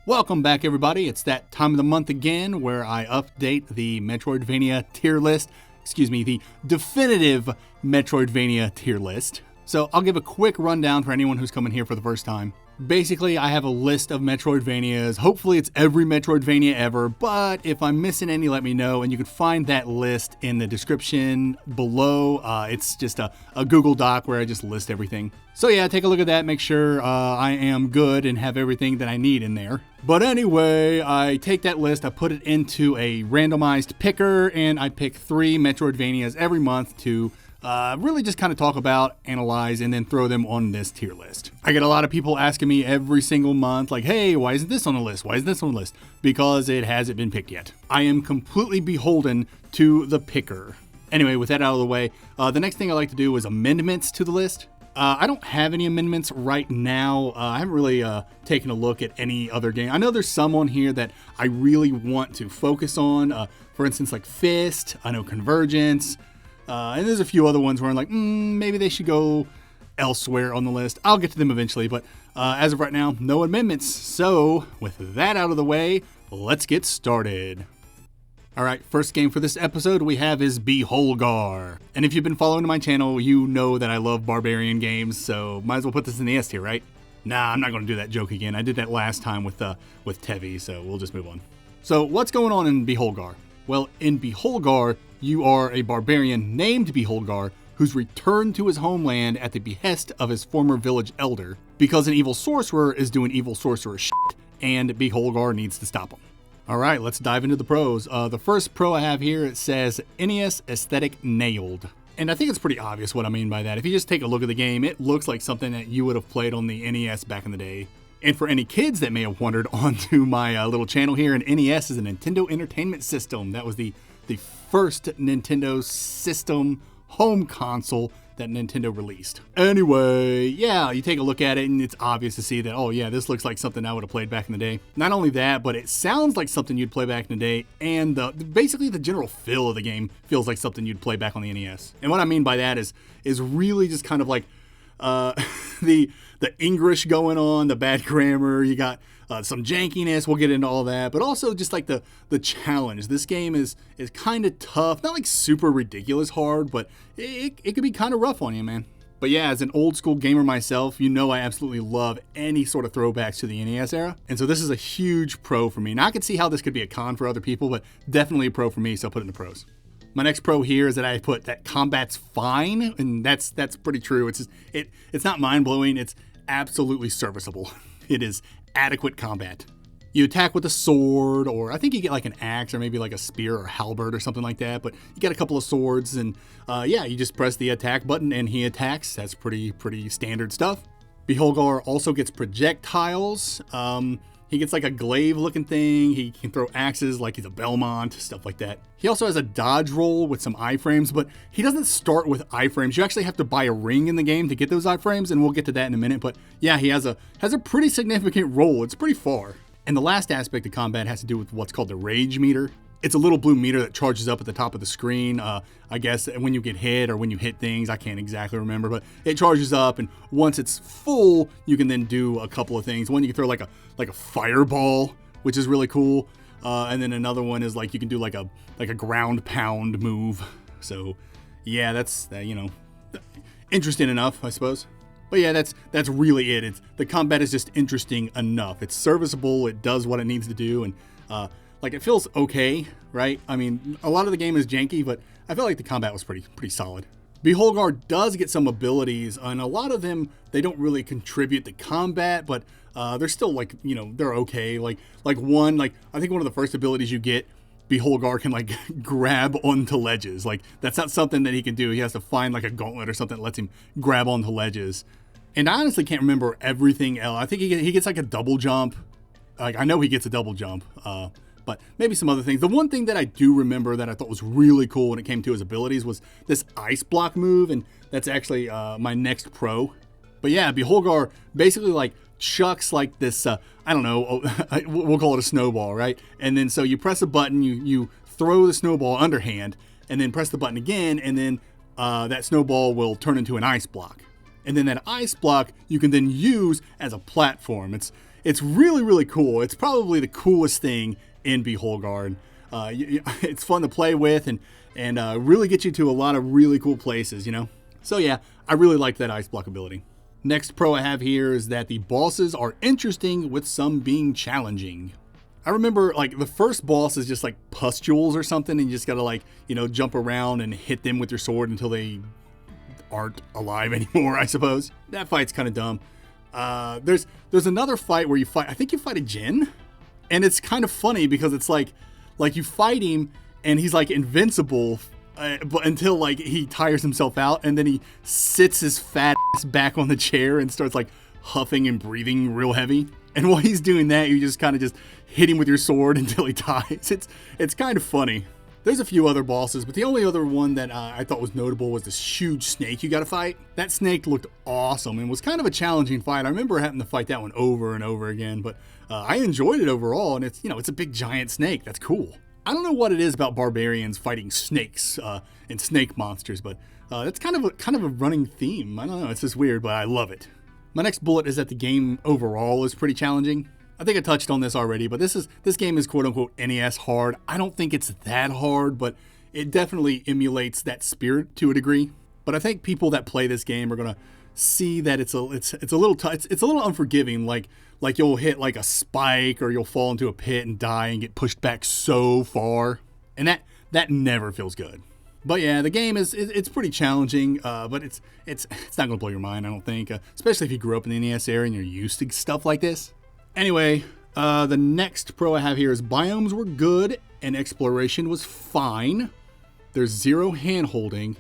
Welcome back, everybody. It's that time of the month again where I update the Metroidvania tier list. The definitive Metroidvania tier list. So I'll give a quick rundown for anyone who's coming here for the first time. Basically, I have a list of Metroidvanias. Hopefully it's every Metroidvania ever, but if I'm missing any, let me know, and you can find that list in the description below. It's just a Google Doc where I just list everything. So yeah, take a look at that, make sure I am good and have everything that I need in there. But anyway, I take that list, I put it into a randomized picker, and I pick 3 Metroidvanias every month to really just kind of talk about, analyze, and then throw them on this tier list. I get a lot of people asking me every single month, like, hey, why isn't this on the list? Why isn't this on the list? Because it hasn't been picked yet. I am completely beholden to the picker. Anyway, with that out of the way, the next thing I like to do is amendments to the list. I don't have any amendments right now. I haven't really taken a look at any other game. I know there's some on here that I really want to focus on. For instance, like Fist, I know Convergence, and there's a few other ones where I'm like, maybe they should go elsewhere on the list. I'll get to them eventually, but as of right now, no amendments. So with that out of the way, let's get started. All right, first game for this episode we have is Beholgar. And if you've been following my channel, you know that I love barbarian games, so might as well put this in the S tier, right? Nah, I'm not going to do that joke again. I did that last time with Tevi, so we'll just move on. So what's going on in Beholgar? Well, in Beholgar, you are a barbarian named Beholgar who's returned to his homeland at the behest of his former village elder because an evil sorcerer is doing evil sorcerer shit, and Beholgar needs to stop him. All right, let's dive into the pros. The first pro I have here, it says NES aesthetic nailed. And I think it's pretty obvious what I mean by that. If you just take a look at the game, it looks like something that you would have played on the NES back in the day. And for any kids that may have wandered onto my little channel here, an NES is a Nintendo Entertainment System. That was the first Nintendo system home console that Nintendo released. Anyway, yeah, you take a look at it and it's obvious to see that, oh yeah, this looks like something I would have played back in the day. Not only that, but it sounds like something you'd play back in the day, and basically the general feel of the game feels like something you'd play back on the NES. And what I mean by that is really just kind of like the English going on, the bad grammar, you got some jankiness, we'll get into all that, but also just like the challenge. This game is kind of tough, not like super ridiculous hard, but it could be kind of rough on you, man. But yeah, as an old school gamer myself, you know I absolutely love any sort of throwbacks to the NES era, and so this is a huge pro for me. Now I could see how this could be a con for other people, but definitely a pro for me, so I'll put it in the pros. My next pro here is that I put that combat's fine, and that's pretty true. It's not mind-blowing, it's absolutely serviceable. It is adequate combat. You attack with a sword, or I think you get like an axe or maybe like a spear or halberd or something like that, but you get a couple of swords, and yeah, you just press the attack button and he attacks. That's pretty standard stuff. Beholgar also gets projectiles. He gets like a glaive looking thing. He can throw axes like he's a Belmont, stuff like that. He also has a dodge roll with some iframes, but he doesn't start with iframes. You actually have to buy a ring in the game to get those iframes, and we'll get to that in a minute. But yeah, he has a pretty significant roll. It's pretty far. And the last aspect of combat has to do with what's called the rage meter. It's a little blue meter that charges up at the top of the screen. I guess when you get hit or when you hit things, I can't exactly remember, but it charges up, and once it's full, you can then do a couple of things. One, you can throw like a fireball, which is really cool, and then another one is like you can do like a ground pound move. So yeah, that's interesting enough, I suppose. But yeah, that's really it. The combat is just interesting enough. It's serviceable. It does what it needs to do, and like it feels okay, right? I mean, a lot of the game is janky, but I felt like the combat was pretty solid. Beholgar does get some abilities, and a lot of them, they don't really contribute to combat, but they're still like, they're okay. Like I think one of the first abilities you get, Beholgar can like grab onto ledges. Like that's not something that he can do. He has to find like a gauntlet or something that lets him grab onto ledges. And I honestly can't remember everything else. I think he gets like a double jump. Like I know he gets a double jump. But maybe some other things. The one thing that I do remember that I thought was really cool when it came to his abilities was this ice block move, and that's actually my next pro. But yeah, Beholgar basically like chucks like this, I don't know, we'll call it a snowball, right? And then so you press a button, you throw the snowball underhand, and then press the button again, and then that snowball will turn into an ice block. And then that ice block you can then use as a platform. It's it's really, really cool. It's probably the coolest thing in Beholgar. It's fun to play with and really get you to a lot of really cool places, you know? So yeah, I really like that ice block ability. Next pro I have here is that the bosses are interesting with some being challenging. I remember like the first boss is just like pustules or something and you just gotta like, you know, jump around and hit them with your sword until they aren't alive anymore, I suppose. That fight's kind of dumb. There's another fight where you fight, I think you fight a djinn, and it's kind of funny because it's like you fight him and he's like invincible but until like he tires himself out, and then he sits his fat ass back on the chair and starts like huffing and breathing real heavy. And while he's doing that, you just kind of just hit him with your sword until he dies. It's kind of funny. There's a few other bosses, but the only other one that I thought was notable was this huge snake you got to fight. That snake looked awesome and was kind of a challenging fight. I remember having to fight that one over and over again, but I enjoyed it overall. And it's, you know, it's a big giant snake. That's cool. I don't know what it is about barbarians fighting snakes and snake monsters, but it's kind of a running theme. I don't know. It's just weird, but I love it. My next bullet is that the game overall is pretty challenging. I think I touched on this already, but this game is quote-unquote NES hard. I don't think it's that hard, but it definitely emulates that spirit to a degree. But I think people that play this game are gonna see that it's a little unforgiving. Like you'll hit like a spike or you'll fall into a pit and die and get pushed back so far, and that never feels good. But yeah, the game it's pretty challenging, but it's not gonna blow your mind, I don't think, especially if you grew up in the NES era and you're used to stuff like this. Anyway, the next pro I have here is biomes were good and exploration was fine. There's zero hand holding,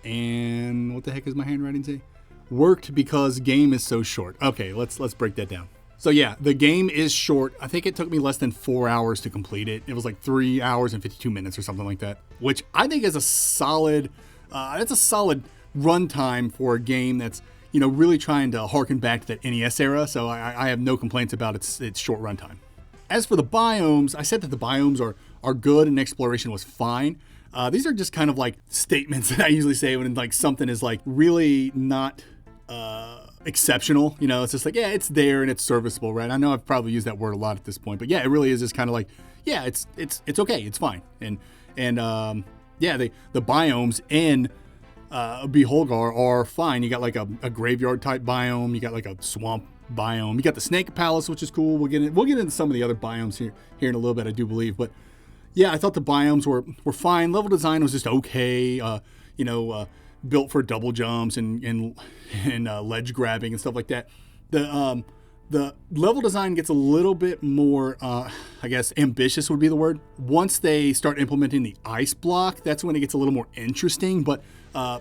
and what the heck is my handwriting say? Worked because game is so short. Okay, let's break that down. So yeah, the game is short. I think it took me less than 4 hours to complete it. It was like 3 hours and 52 minutes or something like that, which I think is a solid, that's a solid runtime for a game that's, you know, really trying to harken back to that NES era. So I have no complaints about its short runtime. As for the biomes, I said that the biomes are good and exploration was fine. These are just kind of like statements that I usually say when like something is like really not exceptional. You know, it's just like, yeah, it's there and it's serviceable, right? I know I've probably used that word a lot at this point, but yeah, it really is just kind of like, yeah, it's okay, it's fine. And yeah, the biomes in Beholgar are fine. You got like a graveyard type biome, you got like a swamp biome, you got the snake palace, which is cool. We'll get into some of the other biomes here in a little bit, I do believe, but yeah, I thought the biomes were fine. Level design was just okay. You know, built for double jumps and ledge grabbing and stuff like that. The level design gets a little bit more, I guess, ambitious would be the word. Once they start implementing the ice block, that's when it gets a little more interesting. But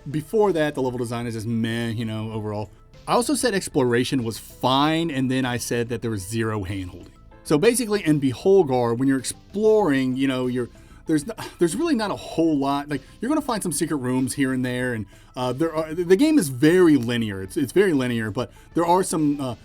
before that, the level design is just meh, you know, overall. I also said exploration was fine, and then I said that there was zero hand-holding. So basically, in Beholgar, when you're exploring, you know, there's really not a whole lot. Like, you're going to find some secret rooms here and there, and the game is very linear. It's very linear, but there are some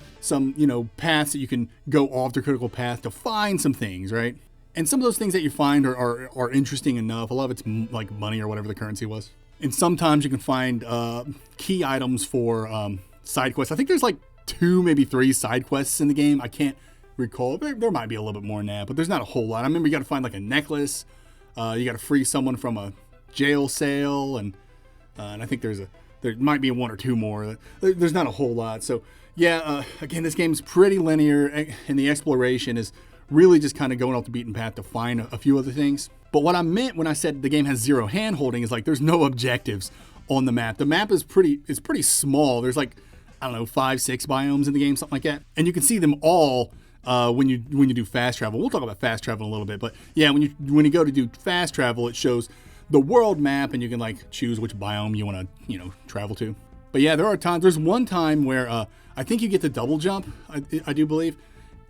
you know, paths that you can go off the critical path to find some things, right? And some of those things that you find are interesting enough. A lot of it's like money or whatever the currency was. And sometimes you can find key items for side quests. I think there's like 2, maybe 3 side quests in the game. I can't recall. There might be a little bit more than that, but there's not a whole lot. I remember you got to find like a necklace. You got to free someone from a jail cell, and I think there might be 1 or 2 more. There's not a whole lot. So yeah, again, this game's pretty linear, and the exploration is really just kind of going off the beaten path to find a few other things. But what I meant when I said the game has zero hand holding is like there's no objectives on the map. The map is pretty small. There's like, I don't know, 5, 6 biomes in the game, something like that, and you can see them all. When you do fast travel. We'll talk about fast travel in a little bit, but yeah, when you go to do fast travel, it shows the world map, and you can like choose which biome you want to, you know, travel to. But yeah, there's one time where I think you get the double jump, I do believe,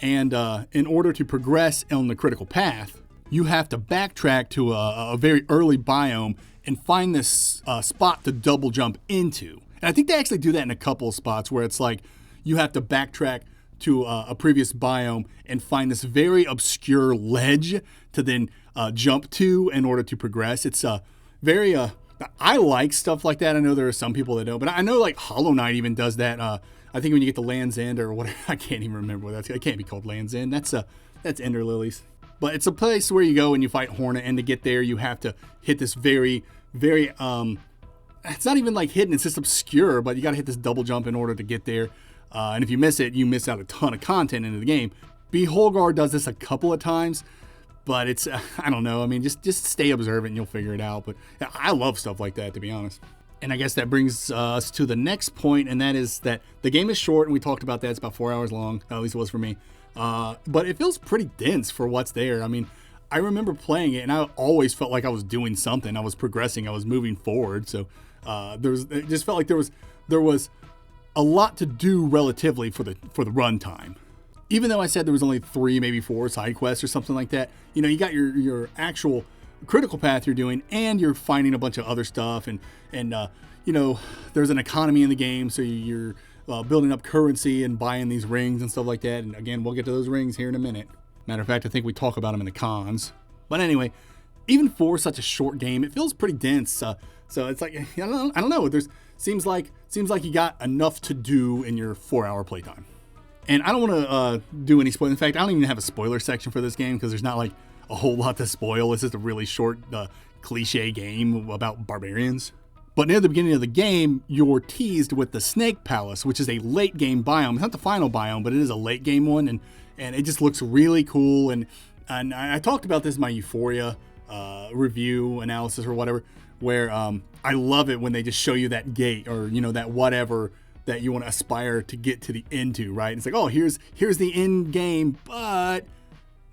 and in order to progress on the critical path, you have to backtrack to a very early biome and find this spot to double jump into. And I think they actually do that in a couple of spots where it's like you have to backtrack to a previous biome and find this very obscure ledge to then jump to in order to progress. It's very Now, I like stuff like that. I know there are some people that don't, but I know like Hollow Knight even does that. I think when you get to Land's End or whatever, I can't even remember what that's. It can't be called Land's End. That's Ender Lilies. But it's a place where you go and you fight Hornet, and to get there you have to hit this very, very it's not even like hidden, it's just obscure, but you got to hit this double jump in order to get there. And if you miss it, you miss out a ton of content into the game. Beholgar does this a couple of times, but it's, I don't know. I mean, just stay observant and you'll figure it out. But I love stuff like that, to be honest. And I guess that brings us to the next point, and that is that the game is short, and we talked about that. It's about 4 hours long, at least it was for me. But it feels pretty dense for what's there. I mean, I remember playing it, and I always felt like I was doing something. I was progressing. I was moving forward. So it just felt like there was a lot to do relatively for the runtime. Even though I said there was only 3, maybe 4 side quests or something like that, you know, you got your actual critical path you're doing, and you're finding a bunch of other stuff, and you know, there's an economy in the game, so you're building up currency and buying these rings and stuff like that. And again, we'll get to those rings here in a minute. Matter of fact, I think we talk about them in the cons. But anyway, even for such a short game, it feels pretty dense. So it's like, I don't know. Seems like you got enough to do in your 4-hour playtime. And I don't want to do any spoilers. In fact, I don't even have a spoiler section for this game because there's not like a whole lot to spoil. It's just a really short, cliche game about barbarians. But near the beginning of the game, you're teased with the Snake Palace, which is a late game biome. It's not the final biome, but it is a late game one, and it just looks really cool. And I talked about this in my Euphoria review analysis or whatever, where I love it when they just show you that gate, or you know, that whatever that you want to aspire to get to the end to, right? It's like, oh, here's the end game, but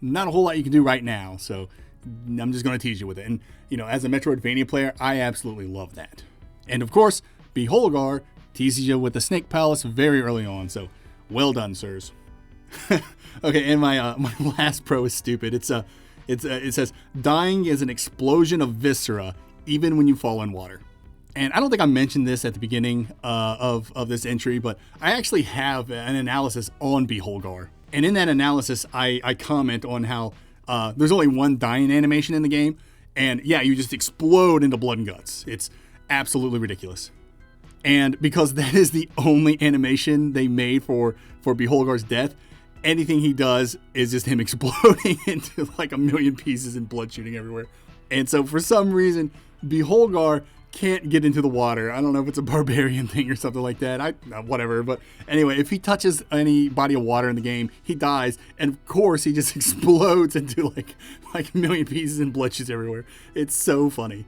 not a whole lot you can do right now. So I'm just going to tease you with it. And you know, as a Metroidvania player, I absolutely love that. And of course, Beholgar teases you with the Snake Palace very early on. So well done, sirs. Okay, and my last pro is stupid. It says dying is an explosion of viscera, even when you fall in water. And I don't think I mentioned this at the beginning of this entry, but I actually have an analysis on Beholgar. And in that analysis, I comment on how there's only one dying animation in the game. And yeah, you just explode into blood and guts. It's absolutely ridiculous. And because that is the only animation they made for Beholgar's death, anything he does is just him exploding into like a million pieces and blood shooting everywhere. And so for some reason, Beholgar can't get into the water. I don't know if it's a barbarian thing or something like that. Whatever. But anyway, if he touches any body of water in the game, he dies. And of course, he just explodes into like a million pieces and blood shoots everywhere. It's so funny.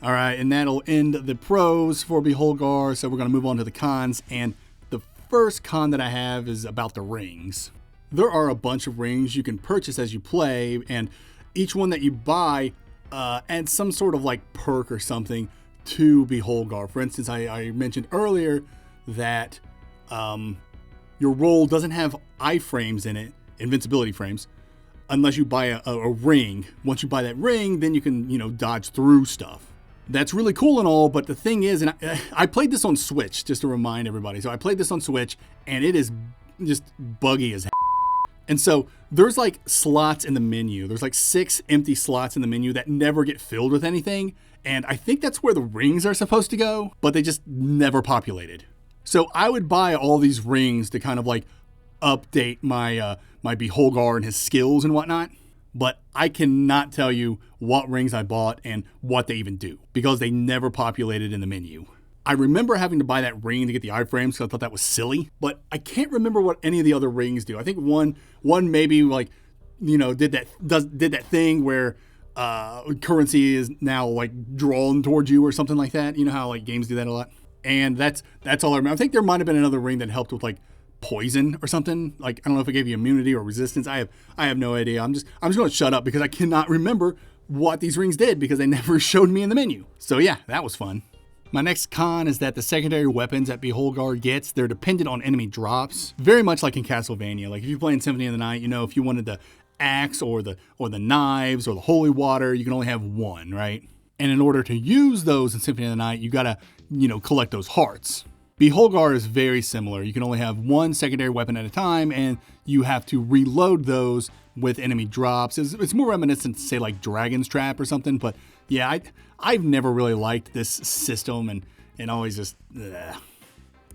All right, and that'll end the pros for Beholgar. So we're going to move on to the cons. And the first con that I have is about the rings. There are a bunch of rings you can purchase as you play, and each one that you buy adds some sort of like perk or something to Beholgar. For instance, I mentioned earlier that your roll doesn't have iframes in it, invincibility frames, unless you buy a ring. Once you buy that ring, then you can, you know, dodge through stuff. That's really cool and all, but the thing is, and I played this on Switch, just to remind everybody. So I played this on Switch, and it is just buggy as heck. And so there's like slots in the menu. There's like 6 empty slots in the menu that never get filled with anything. And I think that's where the rings are supposed to go, but they just never populated. So I would buy all these rings to kind of like update my my Beholgar and his skills and whatnot. But I cannot tell you what rings I bought and what they even do, because they never populated in the menu. I remember having to buy that ring to get the iframes because I thought that was silly, but I can't remember what any of the other rings do. I think one maybe like, you know, did that thing where currency is now like drawn towards you or something like that. You know how like games do that a lot? And that's all I remember. I think there might have been another ring that helped with like poison or something. Like, I don't know if it gave you immunity or resistance. I have no idea. I'm just going to shut up because I cannot remember what these rings did because they never showed me in the menu. So yeah, that was fun. My next con is that the secondary weapons that Beholgar gets, they're dependent on enemy drops. Very much like in Castlevania. Like if you play in Symphony of the Night, you know, if you wanted the axe or the knives or the holy water, you can only have one, right? And in order to use those in Symphony of the Night, you gotta, you know, collect those hearts. Beholgar is very similar. You can only have one secondary weapon at a time, and you have to reload those with enemy drops. It's more reminiscent to say like Dragon's Trap or something, but yeah, I've never really liked this system, and always just, ugh.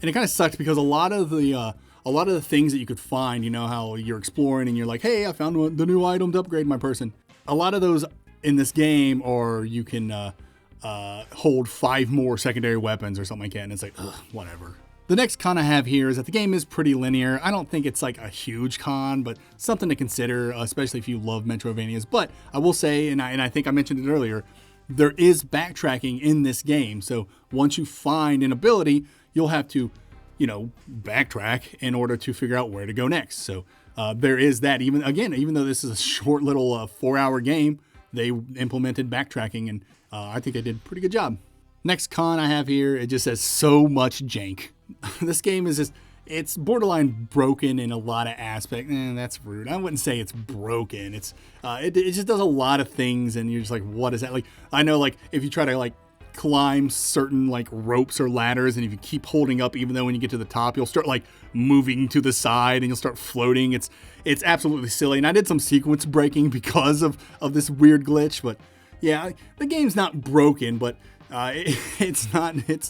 And it kind of sucked because a lot of the things that you could find, you know how you're exploring and you're like, hey, I found the new item to upgrade my person. A lot of those in this game, or you can hold 5 more secondary weapons or something like that, and it's like, ugh, whatever. The next con I have here is that the game is pretty linear. I don't think it's like a huge con, but something to consider, especially if you love Metroidvanias. But I will say, and I think I mentioned it earlier, there is backtracking in this game. So once you find an ability, you'll have to, you know, backtrack in order to figure out where to go next. So there is that. Even though this is a short little 4-hour game, they implemented backtracking, and I think they did a pretty good job. Next con I have here, it just says so much jank. This game is just, it's borderline broken in a lot of aspects. That's rude. I wouldn't say it's broken. It just does a lot of things, and you're just like, what is that? Like, I know, like, if you try to like climb certain like ropes or ladders, and if you keep holding up, even though when you get to the top, you'll start like moving to the side and you'll start floating. It's absolutely silly. And I did some sequence breaking because of this weird glitch, but yeah, the game's not broken, but it's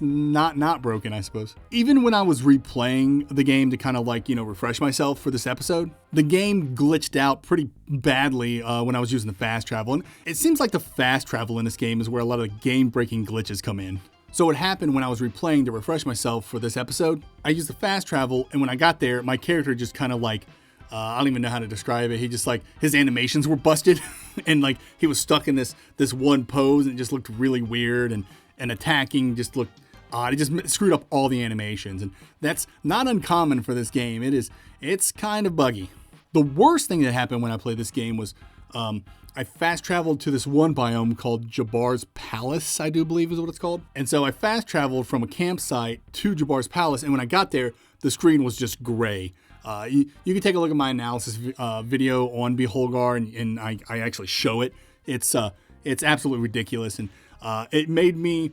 not broken, I suppose. Even when I was replaying the game to kind of like, you know, refresh myself for this episode, the game glitched out pretty badly when I was using the fast travel. And it seems like the fast travel in this game is where a lot of the game-breaking glitches come in. So what happened when I was replaying to refresh myself for this episode, I used the fast travel, and when I got there, my character just kind of like, I don't even know how to describe it. He just like, his animations were busted and like he was stuck in this one pose, and it just looked really weird, and attacking just looked odd. It just screwed up all the animations, and that's not uncommon for this game. It's kind of buggy. The worst thing that happened when I played this game was I fast traveled to this one biome called Jabbar's Palace, I do believe is what it's called. And so I fast traveled from a campsite to Jabbar's Palace, and when I got there, the screen was just gray. You can take a look at my analysis video on Beholgar, and I actually show it. It's absolutely ridiculous, and it made me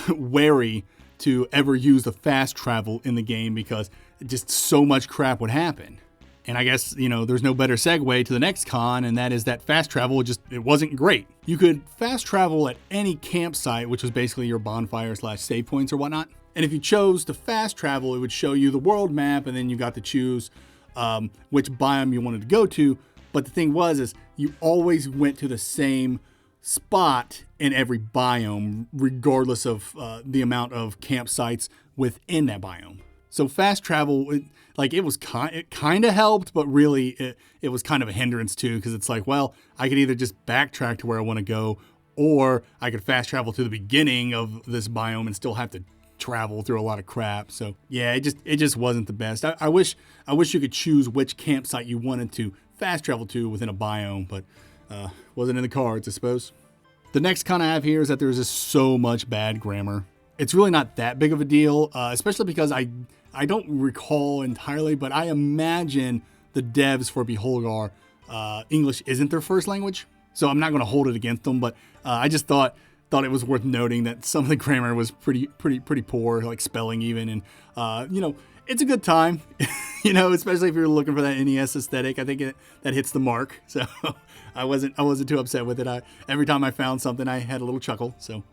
wary to ever use the fast travel in the game because just so much crap would happen. And I guess, you know, there's no better segue to the next con, and that is that fast travel it wasn't great. You could fast travel at any campsite, which was basically your bonfire / save points or whatnot. And if you chose to fast travel, it would show you the world map, and then you got to choose which biome you wanted to go to. But the thing is you always went to the same spot in every biome, regardless of the amount of campsites within that biome. So fast travel, it kind of helped, but really it was kind of a hindrance too, because it's like, well, I could either just backtrack to where I want to go, or I could fast travel to the beginning of this biome and still have to travel through a lot of crap. So yeah, it just wasn't the best. I wish you could choose which campsite you wanted to fast travel to within a biome, but wasn't in the cards, I suppose. The next con I have here is that there's just so much bad grammar. It's really not that big of a deal, especially because I don't recall entirely, but I imagine the devs for Beholgar, English isn't their first language, so I'm not going to hold it against them, but I just thought it was worth noting that some of the grammar was pretty poor, like spelling even, and you know, it's a good time, you know, especially if you're looking for that NES aesthetic. I think that hits the mark. So I wasn't too upset with it. Every time I found something, I had a little chuckle. So,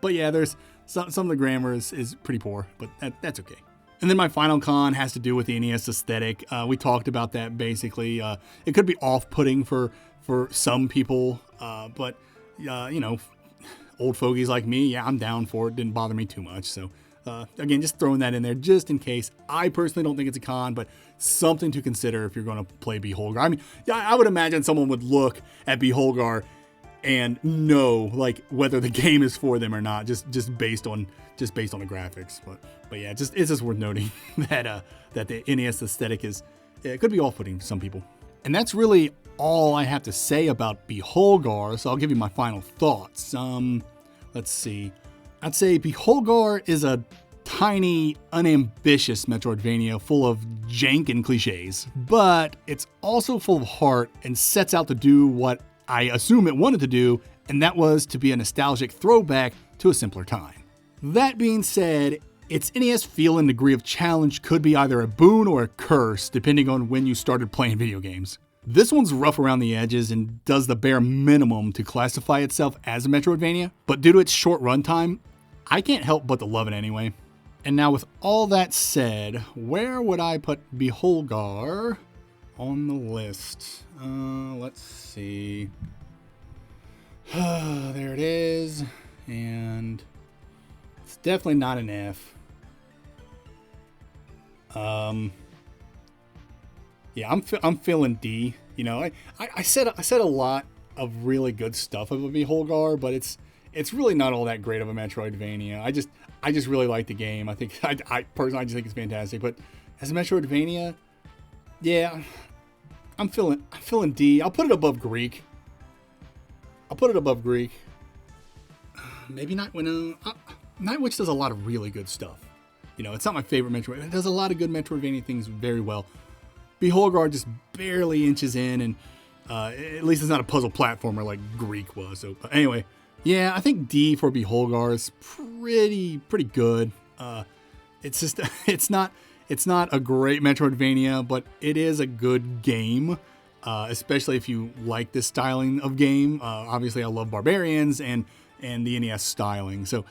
but yeah, there's some of the grammar is pretty poor, but that's okay. And then my final con has to do with the NES aesthetic. We talked about that basically. It could be off-putting for some people, but you know, old fogies like me, yeah, I'm down for it. Didn't bother me too much. So again, just throwing that in there just in case. I personally don't think it's a con, but something to consider if you're going to play Beholgar. I mean, I would imagine someone would look at Beholgar and know like whether the game is for them or not, just based on the graphics. But yeah, it's just worth noting that the NES aesthetic it could be off-putting for some people. And that's really all I have to say about Beholgar, so I'll give you my final thoughts. Let's see. I'd say Beholgar is a tiny, unambitious Metroidvania full of jank and cliches, but it's also full of heart and sets out to do what I assume it wanted to do, and that was to be a nostalgic throwback to a simpler time. That being said, Its NES feel and degree of challenge could be either a boon or a curse, depending on when you started playing video games. This one's rough around the edges and does the bare minimum to classify itself as a Metroidvania, but due to its short runtime, I can't help but to love it anyway. And now with all that said, where would I put Beholgar on the list? Let's see. There it is, and it's definitely not an F. Yeah, I'm feeling D. You know, I said a lot of really good stuff about Beholgar, but it's really not all that great of a Metroidvania. I just really like the game. I think I personally just think it's fantastic. But as a Metroidvania, yeah, I'm feeling D. I'll put it above Greek. Maybe not when Nightwish does a lot of really good stuff. You know, it's not my favorite Metroid. It does a lot of good Metroidvania things very well. Beholgar just barely inches in, and at least it's not a puzzle platformer like Greek was. So anyway, yeah, I think D for Beholgar is pretty good. It's just it's not a great Metroidvania, but it is a good game, especially if you like this styling of game. Obviously, I love Barbarians and the NES styling. So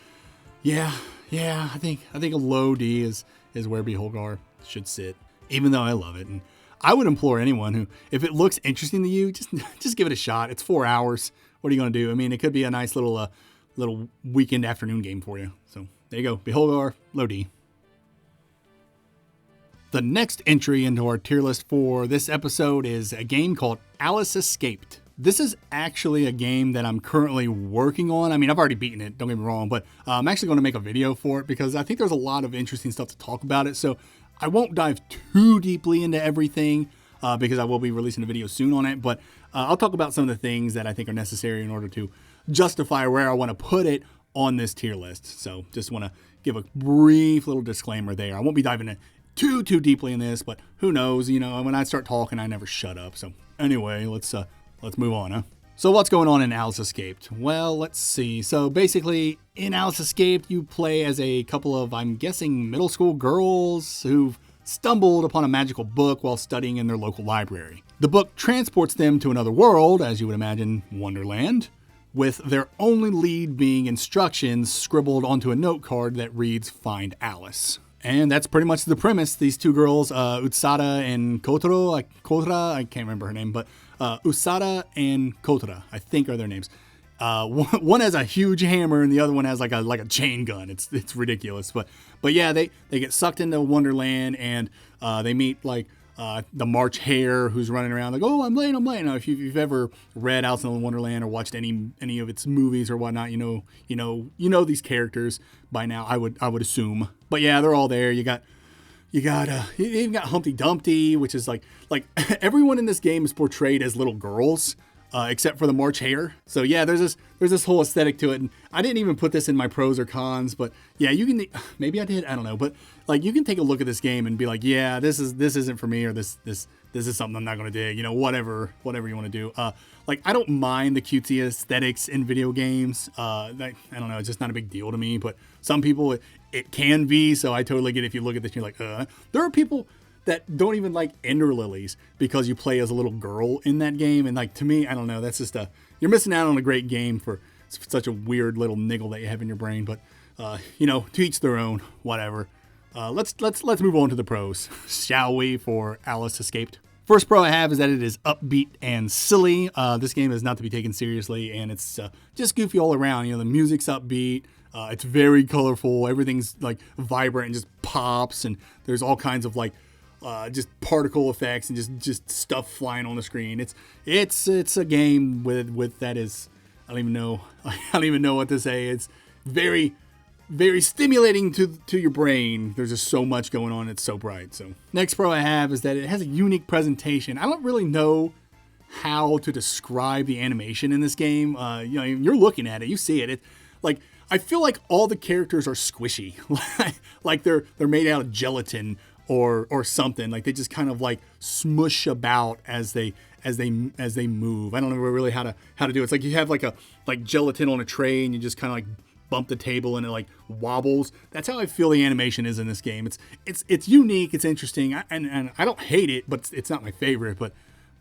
yeah, I think a low D is where Beholgar should sit, even though I love it. And I would implore anyone who, if it looks interesting to you, just give it a shot. It's 4 hours. What are you going to do? I mean, it could be a nice little weekend afternoon game for you. So there you go. Beholgar, low D. The next entry into our tier list for this episode is a game called Alice Escaped. This is actually a game that I'm currently working on. I mean, I've already beaten it, don't get me wrong, but I'm actually going to make a video for it because I think there's a lot of interesting stuff to talk about it. So I won't dive too deeply into everything because I will be releasing a video soon on it, but I'll talk about some of the things that I think are necessary in order to justify where I want to put it on this tier list. So just want to give a brief little disclaimer there. I won't be diving in too deeply in this, but who knows, you know, when I start talking, I never shut up. So anyway, let's move on, huh? So what's going on in Alice Escaped? Well, let's see. So basically, in Alice Escaped, you play as a couple of, I'm guessing, middle school girls who've stumbled upon a magical book while studying in their local library. The book transports them to another world, as you would imagine, Wonderland, with their only lead being instructions scribbled onto a note card that reads, "Find Alice." And that's pretty much the premise. These two girls, Utsada and Kotora, I can't remember her name, but Usada and Kotora, I think are their names. One has a huge hammer and the other one has like a chain gun. It's ridiculous, but yeah, they get sucked into Wonderland and they meet like the March Hare who's running around like, oh, I'm late. Now, if you've ever read Alice in Wonderland or watched any of its movies or whatnot, you know these characters by now. I would assume, but yeah, they're all there. You even got Humpty Dumpty, which is like everyone in this game is portrayed as little girls. Except for the March Hare. So yeah, there's this whole aesthetic to it, and I didn't even put this in my pros or cons, but yeah, you can, maybe I did, I don't know, but like you can take a look at this game and be like, yeah, this isn't for me, or this is something I'm not gonna dig, you know, whatever you want to do. Like I don't mind the cutesy aesthetics in video games. I don't know, it's just not a big deal to me, but some people it can be. So I totally get it. If you look at this, and you're like, there are people that don't even like Ender Lilies because you play as a little girl in that game. And like, to me, I don't know, that's just you're missing out on a great game for such a weird little niggle that you have in your brain. But, you know, to each their own, whatever. Let's move on to the pros, shall we, for Alice Escaped. First pro I have is that it is upbeat and silly. This game is not to be taken seriously, and it's just goofy all around. You know, the music's upbeat. It's very colorful. Everything's like vibrant and just pops, and there's all kinds of like just particle effects and just stuff flying on the screen. It's a game with that is, I don't even know what to say. It's very, very stimulating to your brain. There's just so much going on. It's so bright. So next pro I have is that it has a unique presentation. I don't really know how to describe the animation in this game. You know, you're looking at it, you see it. Like, I feel like all the characters are squishy, like they're made out of gelatin or something. Like they just kind of like smush about as they move. I don't know really how to do it. It's like you have like gelatin on a tray and you just kind of like bump the table and it like wobbles. That's how I feel the animation is in this game. It's unique, it's interesting, and I don't hate it, but it's not my favorite. But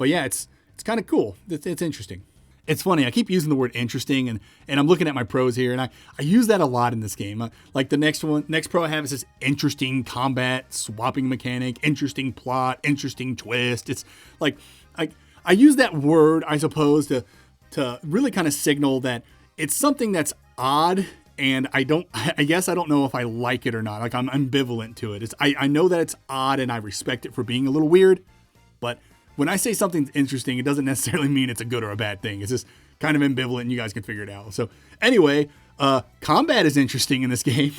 yeah, it's kind of cool. It's interesting. It's funny, I keep using the word interesting, and I'm looking at my pros here, and I use that a lot in this game. Like the next pro I have is this interesting combat, swapping mechanic, interesting plot, interesting twist. It's like, I use that word, I suppose, to really kind of signal that it's something that's odd, and I guess I don't know if I like it or not. Like, I'm ambivalent to it. I know that it's odd, and I respect it for being a little weird, but when I say something's interesting, it doesn't necessarily mean it's a good or a bad thing. It's just kind of ambivalent, and you guys can figure it out. So anyway, combat is interesting in this game.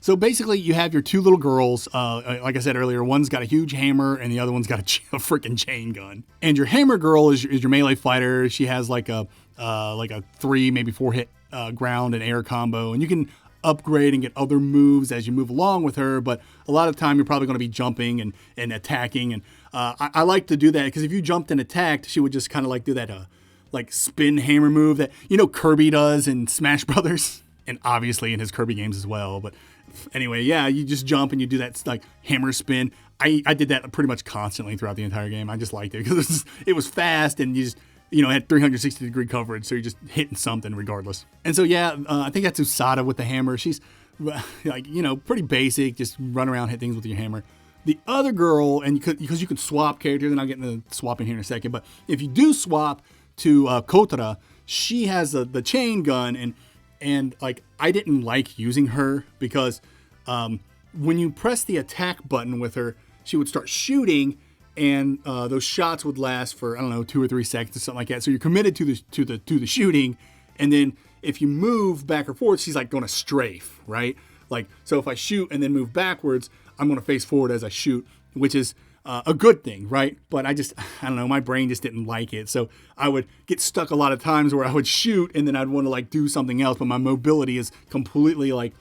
So basically, you have your two little girls. Like I said earlier, one's got a huge hammer, and the other one's got a freaking chain gun. And your hammer girl is your melee fighter. She has like a 3, maybe 4 hit ground and air combo, and you can upgrade and get other moves as you move along with her, but a lot of the time you're probably going to be jumping and attacking, and I like to do that because if you jumped and attacked, she would just kind of like do that like spin hammer move that Kirby does in Smash Brothers, and obviously in his Kirby games as well. But anyway, yeah, you just jump and you do that like hammer spin. I did that pretty much constantly throughout the entire game. I just liked it because it was fast, and you just had 360-degree coverage, so you're just hitting something regardless. And so, yeah, I think that's Usada with the hammer. She's, like, pretty basic, just run around, hit things with your hammer. The other girl, and because you can swap characters, and I'll get into swapping here in a second, but if you do swap to Kotara, she has the chain gun, and like, I didn't like using her because when you press the attack button with her, she would start shooting, and those shots would last for, I don't know, 2 or 3 seconds or something like that. So you're committed to the shooting, and then if you move back or forth, she's like going to strafe, right? Like, so if I shoot and then move backwards, I'm going to face forward as I shoot, which is a good thing, right? But I don't know, my brain just didn't like it. So I would get stuck a lot of times where I would shoot and then I'd want to like do something else, but my mobility is completely like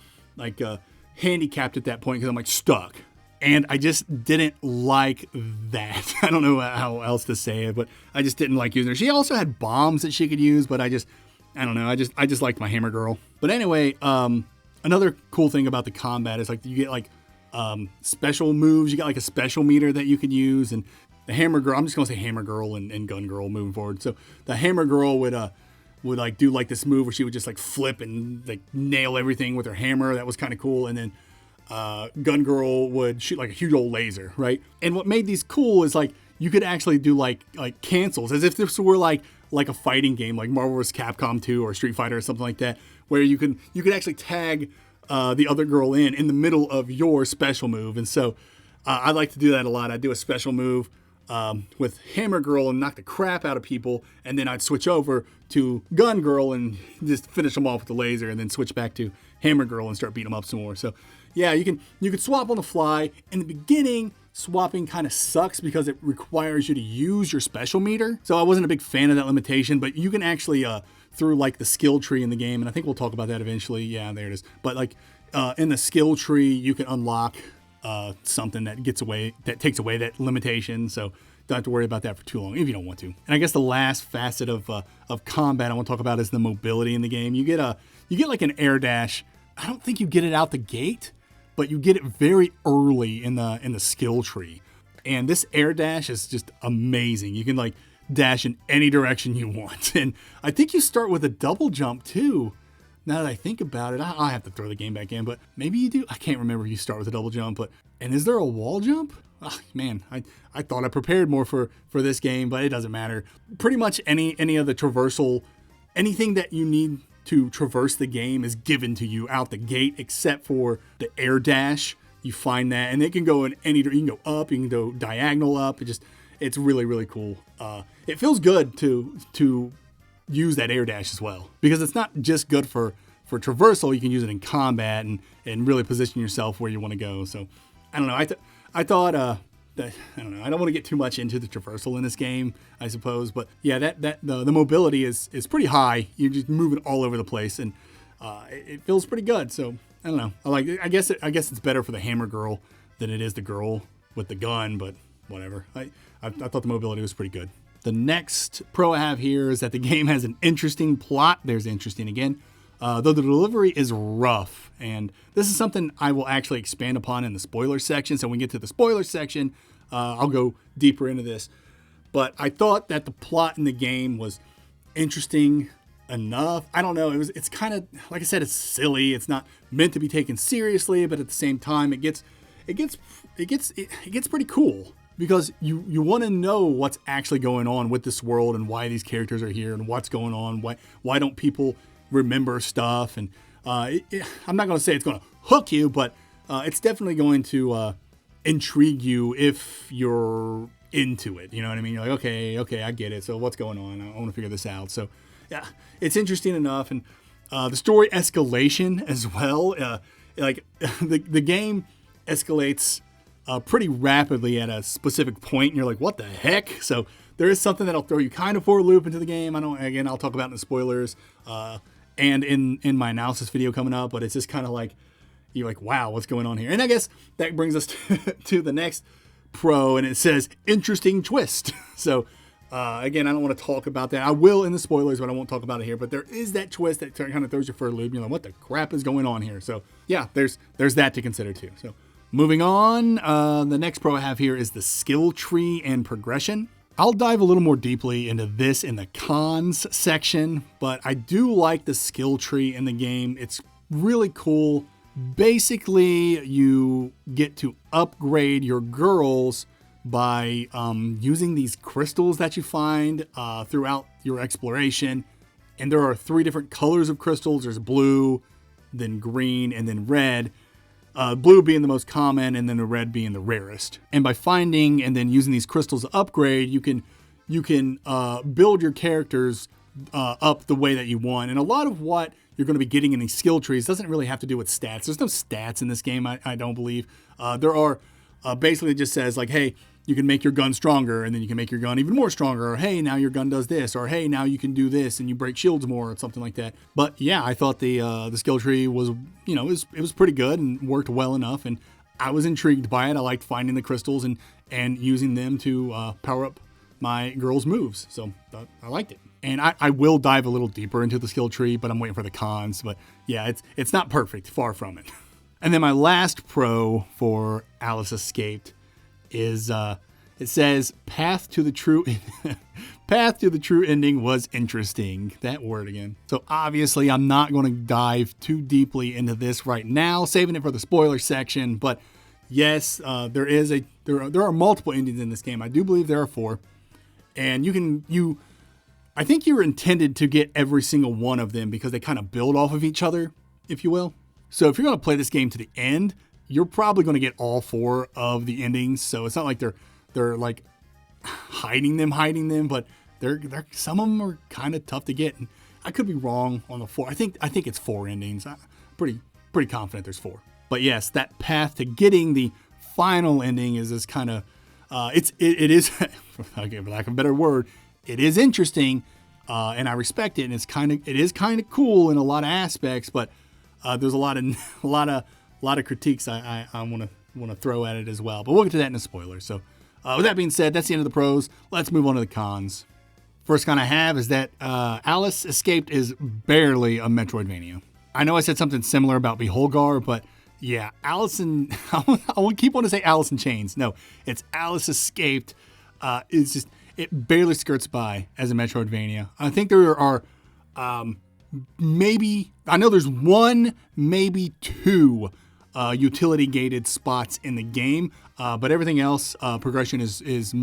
handicapped at that point because I'm like stuck. And I just didn't like that. I don't know how else to say it, but I just didn't like using her. She also had bombs that she could use, but I don't know. I just liked my hammer girl. But anyway, another cool thing about the combat is like you get like special moves. You got like a special meter that you can use, and the hammer girl. I'm just gonna say hammer girl and gun girl moving forward. So the hammer girl would like do like this move where she would just like flip and like nail everything with her hammer. That was kind of cool. And then Gun Girl would shoot like a huge old laser, right? And what made these cool is like you could actually do like cancels, as if this were like a fighting game, like Marvel vs. Capcom 2 or Street Fighter or something like that, where you could actually tag the other girl in the middle of your special move. And so I like to do that a lot. I'd do a special move with Hammer Girl and knock the crap out of people, and then I'd switch over to Gun Girl and just finish them off with the laser, and then switch back to Hammer Girl and start beating them up some more. So yeah, you can swap on the fly. In the beginning, swapping kind of sucks because it requires you to use your special meter. So I wasn't a big fan of that limitation, but you can actually through like the skill tree in the game, and I think we'll talk about that eventually. Yeah, there it is. But like in the skill tree, you can unlock something that takes away that limitation. So don't have to worry about that for too long if you don't want to. And I guess the last facet of combat I want to talk about is the mobility in the game. You get like an air dash. I don't think you get it out the gate, but you get it very early in the skill tree. And this air dash is just amazing. You can like dash in any direction you want. And I think you start with a double jump too. Now that I think about it, I'll have to throw the game back in, but maybe you do. I can't remember if you start with a double jump, and is there a wall jump? Oh, man, I thought I prepared more for this game, but it doesn't matter. Pretty much any of the traversal, anything that you need to traverse the game is given to you out the gate, except for the air dash. You find that, and it can go in you can go up, you can go diagonal up. It's really, really cool. It feels good to use that air dash as well, because it's not just good for traversal. You can use it in combat and really position yourself where you want to go. So I don't know. I thought that, I don't know. I don't want to get too much into the traversal in this game, I suppose, but yeah, the mobility is pretty high. You're just moving all over the place, and it feels pretty good. So I don't know. I guess it's better for the hammer girl than it is the girl with the gun, but whatever. I thought the mobility was pretty good. The next pro I have here is that the game has an interesting plot. There's interesting again. A lot of the time, though the delivery is rough. And this is something I will actually expand upon in the spoiler section. So when we get to the spoiler section, I'll go deeper into this. But I thought that the plot in the game was interesting enough. I don't know. It's kind of, like I said, it's silly. It's not meant to be taken seriously, but at the same time, it gets pretty cool because you want to know what's actually going on with this world and why these characters are here and what's going on. Why don't people remember stuff? And I'm not going to say it's going to hook you, but it's definitely going to intrigue you if you're into it. You know what I mean? You're like, okay, I get it. So what's going on? I want to figure this out. So yeah, it's interesting enough. And the story escalation as well. Like the game escalates pretty rapidly at a specific point, and you're like, what the heck? So there is something that'll throw you kind of for a loop into the game. I'll talk about in the spoilers and in my analysis video coming up, but it's just kind of like, you're like, wow, what's going on here? And I guess that brings us to the next pro, and it says interesting twist. So again, I don't want to talk about that. I will in the spoilers, but I won't talk about it here. But there is that twist that kind of throws you for a loop. You're like, what the crap is going on here? So yeah, there's that to consider too. So moving on, the next pro I have here is the skill tree and progression. I'll dive a little more deeply into this in the cons section, but I do like the skill tree in the game. It's really cool. Basically, you get to upgrade your girls by using these crystals that you find throughout your exploration. And there are 3 different colors of crystals. There's blue, then green, and then red. Blue being the most common, and then the red being the rarest. And by finding and then using these crystals to upgrade, you can build your characters up the way that you want. And a lot of what you're going to be getting in these skill trees doesn't really have to do with stats. There's no stats in this game, I don't believe. There are basically just says like, hey, you can make your gun stronger, and then you can make your gun even more stronger. Or hey, now your gun does this. Or hey, now you can do this, and you break shields more, or something like that. But yeah, I thought the skill tree was, it was pretty good and worked well enough, and I was intrigued by it. I liked finding the crystals and using them to power up my girl's moves. So I liked it. And I will dive a little deeper into the skill tree, but I'm waiting for the cons. But yeah, it's not perfect, far from it. And then my last pro for Alice Escaped is it says path to the true ending was interesting. That word again. So obviously I'm not going to dive too deeply into this right now, saving it for the spoiler section. But yes, there are multiple endings in this game. I do believe there are 4, and I think you're intended to get every single one of them because they kind of build off of each other, if you will. So if you're going to play this game to the end, you're probably going to get all 4 of the endings. So it's not like they're like hiding them, but they're some of them are kind of tough to get. And I could be wrong on the 4. I think it's 4 endings. I'm pretty confident there's 4. But yes, that path to getting the final ending is this kind of it is for lack of a better word, it is interesting, and I respect it, and it is kind of cool in a lot of aspects, but there's a lot of critiques I want to throw at it as well. But we'll get to that in the spoilers. So with that being said, that's the end of the pros. Let's move on to the cons. First con I have is that Alice Escaped is barely a Metroidvania. I know I said something similar about Beholgar, but yeah, I keep wanting to say Alice in Chains. No, it's Alice Escaped. It barely skirts by as a Metroidvania. I think there are there's 1, maybe 2 utility gated spots in the game, but everything else progression is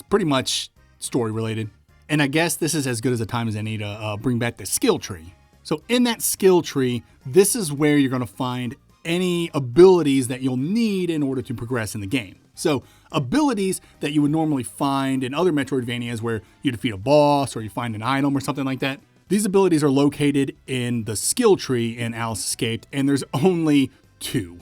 pretty much story related. And I guess this is as good as a time as any to bring back the skill tree. So in that skill tree, this is where you're going to find any abilities that you'll need in order to progress in the game. So abilities that you would normally find in other Metroidvanias where you defeat a boss or you find an item or something like that, these abilities are located in the skill tree in Alice Escaped, and there's only 2.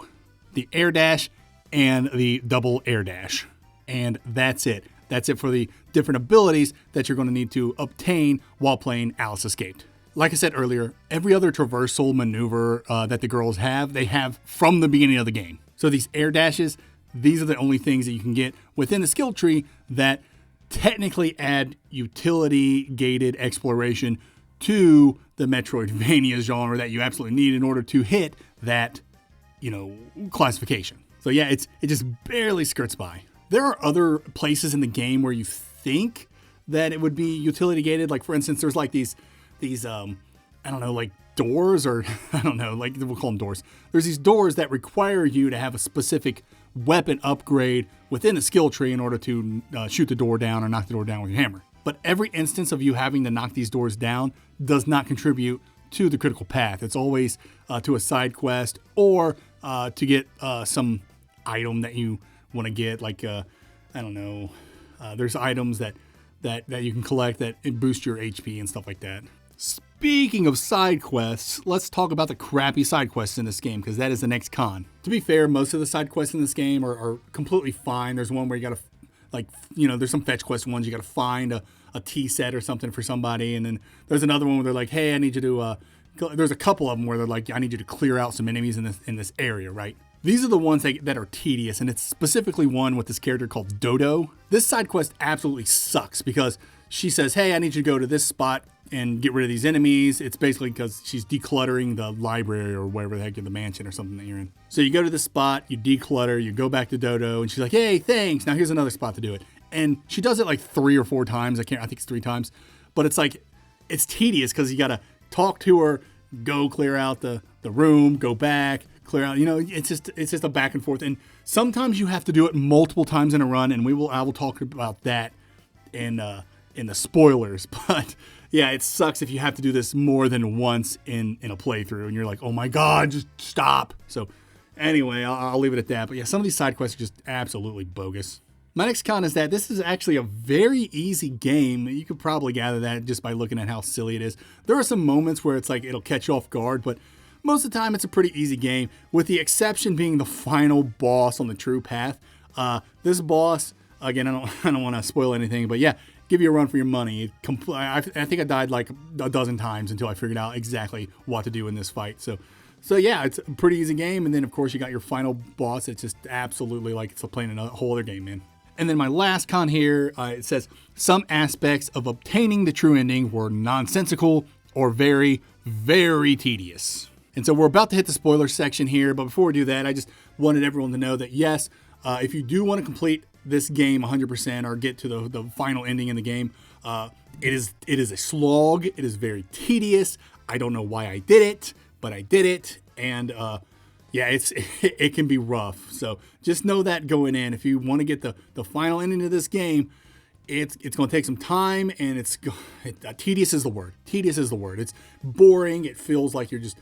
The air dash and the double air dash. And that's it. That's it for the different abilities that you're going to need to obtain while playing Alice Escaped. Like I said earlier, every other traversal maneuver that the girls have, they have from the beginning of the game. So these air dashes, these are the only things that you can get within the skill tree that technically add utility gated exploration to the Metroidvania genre that you absolutely need in order to hit that, classification. So yeah, it just barely skirts by. There are other places in the game where you think that it would be utility gated. Like for instance, there's like these I don't know, like doors, or I don't know, like we'll call them doors. There's these doors that require you to have a specific weapon upgrade within the skill tree in order to shoot the door down or knock the door down with your hammer. But every instance of you having to knock these doors down does not contribute to the critical path. It's always to a side quest or to get some item that you want to get. Like, I don't know, there's items that you can collect that boost your HP and stuff like that. Speaking of side quests, let's talk about the crappy side quests in this game, because that is the next con. To be fair, most of the side quests in this game are completely fine. There's one where you gotta, there's some fetch quest ones. You gotta find a tea set or something for somebody, and then there's another one where they're like, hey, I need you to, there's a couple of them where they're like, I need you to clear out some enemies in this area, right? These are the ones that are tedious, and it's specifically one with this character called Dodo. This side quest absolutely sucks because she says, hey, I need you to go to this spot and get rid of these enemies. It's basically because she's decluttering the library or wherever the heck, the mansion or something that you're in. So you go to this spot, you declutter, you go back to Dodo, and she's like, hey, thanks. Now here's another spot to do it. And she does it like 3 or 4 times. I think it's 3 times. But it's like, it's tedious because you got to talk to her, go clear out the room, go back, clear out, it's just a back and forth. And sometimes you have to do it multiple times in a run, and I will talk about that in the spoilers. But yeah, it sucks if you have to do this more than once in a playthrough, and you're like, oh my God, just stop. So anyway, I'll leave it at that. But yeah, some of these side quests are just absolutely bogus. My next con is that this is actually a very easy game. You could probably gather that just by looking at how silly it is. There are some moments where it's like it'll catch you off guard, but most of the time it's a pretty easy game, with the exception being the final boss on the true path. This boss, again, I don't want to spoil anything, but yeah, give you a run for your money. I think I died like a dozen times until I figured out exactly what to do in this fight. So yeah, it's a pretty easy game. And then of course you got your final boss. It's just absolutely like it's playing a whole other game, man. And then my last con here, it says some aspects of obtaining the true ending were nonsensical or very, very tedious. And so we're about to hit the spoiler section here, but before we do that, I just wanted everyone to know that yes, if you do want to complete this game 100% or get to the final ending in the game, it is a slog. It is very tedious. I don't know why I did it, but I did it, and yeah, it can be rough. So just know that going in. If you want to get the final ending of this game, it's going to take some time, and tedious is the word. Tedious is the word. It's boring. It feels like you're just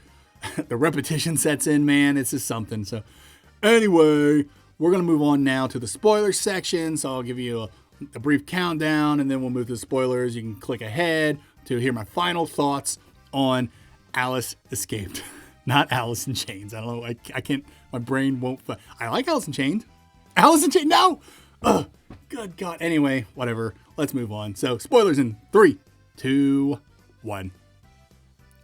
the repetition sets in, man. It's just something. So anyway, we're going to move on now to the spoiler section. So I'll give you a brief countdown, and then we'll move to the spoilers. You can click ahead to hear my final thoughts on Alice Escaped. Not Alice in Chains. I don't know. I can't. My brain won't. I like Alice in Chains. Alice in Chains. No. Ugh. Good God. Anyway, whatever. Let's move on. So spoilers in 3, 2, 1.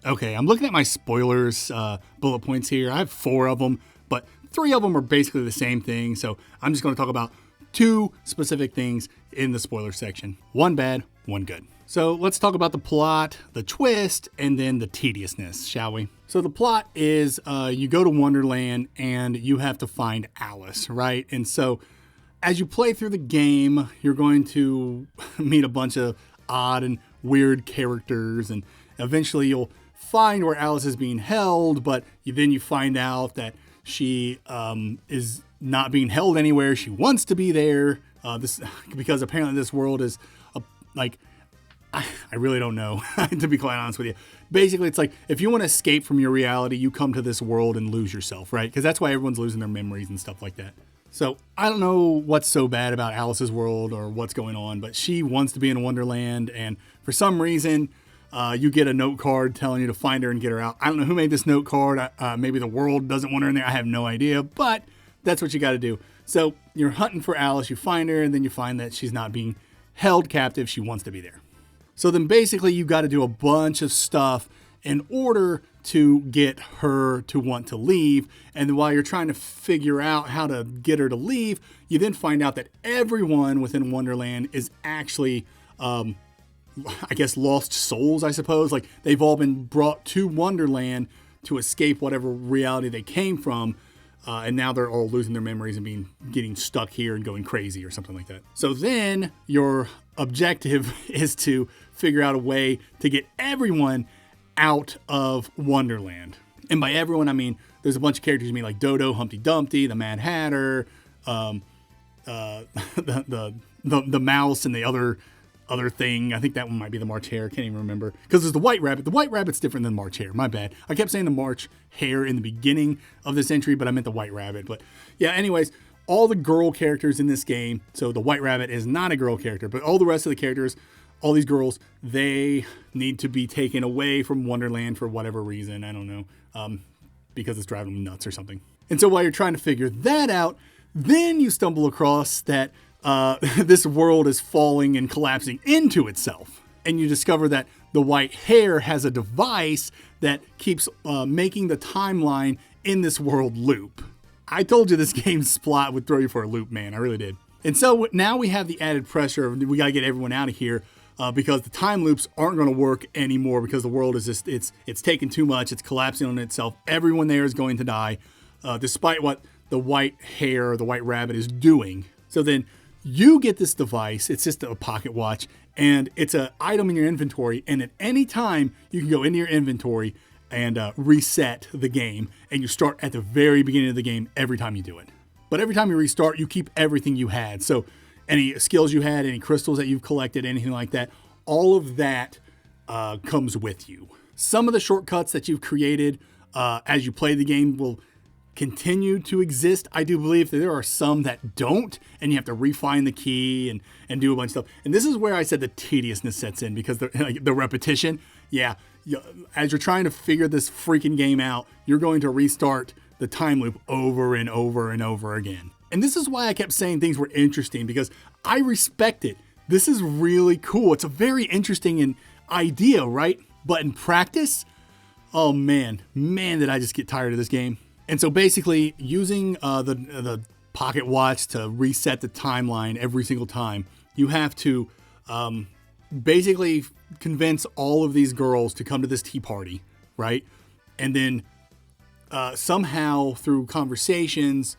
Okay, I'm looking at my spoilers bullet points here. I have 4 of them, but 3 of them are basically the same thing. So I'm just going to talk about 2 specific things in the spoiler section. 1 bad, 1 good. So let's talk about the plot, the twist, and then the tediousness, shall we? So the plot is you go to Wonderland and you have to find Alice, right? And so as you play through the game, you're going to meet a bunch of odd and weird characters, and eventually you'll find where Alice is being held, but then you find out that she is not being held anywhere. She wants to be there. Because apparently this world is I really don't know, to be quite honest with you. Basically, it's like if you want to escape from your reality, you come to this world and lose yourself, right? Because that's why everyone's losing their memories and stuff like that. So I don't know what's so bad about Alice's world or what's going on, but she wants to be in Wonderland, and for some reason, you get a note card telling you to find her and get her out. I don't know who made this note card. Maybe the world doesn't want her in there. I have no idea, but that's what you got to do. So you're hunting for Alice, you find her, and then you find that she's not being held captive. She wants to be there. So then basically you got to do a bunch of stuff in order to get her to want to leave. And while you're trying to figure out how to get her to leave, you then find out that everyone within Wonderland is actually I guess, lost souls, I suppose. Like, they've all been brought to Wonderland to escape whatever reality they came from. And now they're all losing their memories and getting stuck here and going crazy or something like that. So then your objective is to figure out a way to get everyone out of Wonderland. And by everyone, I mean, there's a bunch of characters you mean, like Dodo, Humpty Dumpty, the Mad Hatter, the mouse, and the other thing. I think that one might be the March Hare. Can't even remember. Because there's the White Rabbit. The White Rabbit's different than March Hare. My bad. I kept saying the March Hare in the beginning of this entry, but I meant the White Rabbit. But yeah, anyways, all the girl characters in this game. So the White Rabbit is not a girl character, but all the rest of the characters, all these girls, they need to be taken away from Wonderland for whatever reason. I don't know. Because it's driving them nuts or something. And so while you're trying to figure that out, then you stumble across that this world is falling and collapsing into itself. And you discover that the White Hare has a device that keeps making the timeline in this world loop. I told you this game's plot would throw you for a loop, man. I really did. And so now we have the added pressure of we got to get everyone out of here because the time loops aren't going to work anymore because the world is just, it's taken too much. It's collapsing on itself. Everyone there is going to die despite what the White Hare, the White Rabbit is doing. So then you get this device. It's just a pocket watch, and it's an item in your inventory. And at any time, you can go into your inventory and reset the game, and you start at the very beginning of the game every time you do it. But every time you restart, you keep everything you had. So any skills you had, any crystals that you've collected, anything like that, all of that comes with you. Some of the shortcuts that you've created as you play the game will continue to exist. I do believe that there are some that don't, and you have to refine the key and do a bunch of stuff. And this is where I said the tediousness sets in, because the repetition, yeah, as you're trying to figure this freaking game out, you're going to restart the time loop over and over and over again. And this is why I kept saying things were interesting, because I respect it. This is really cool. It's a very interesting idea, right? But in practice, oh man, did I just get tired of this game. And so basically using the pocket watch to reset the timeline every single time, you have to basically convince all of these girls to come to this tea party, right? And then somehow through conversations,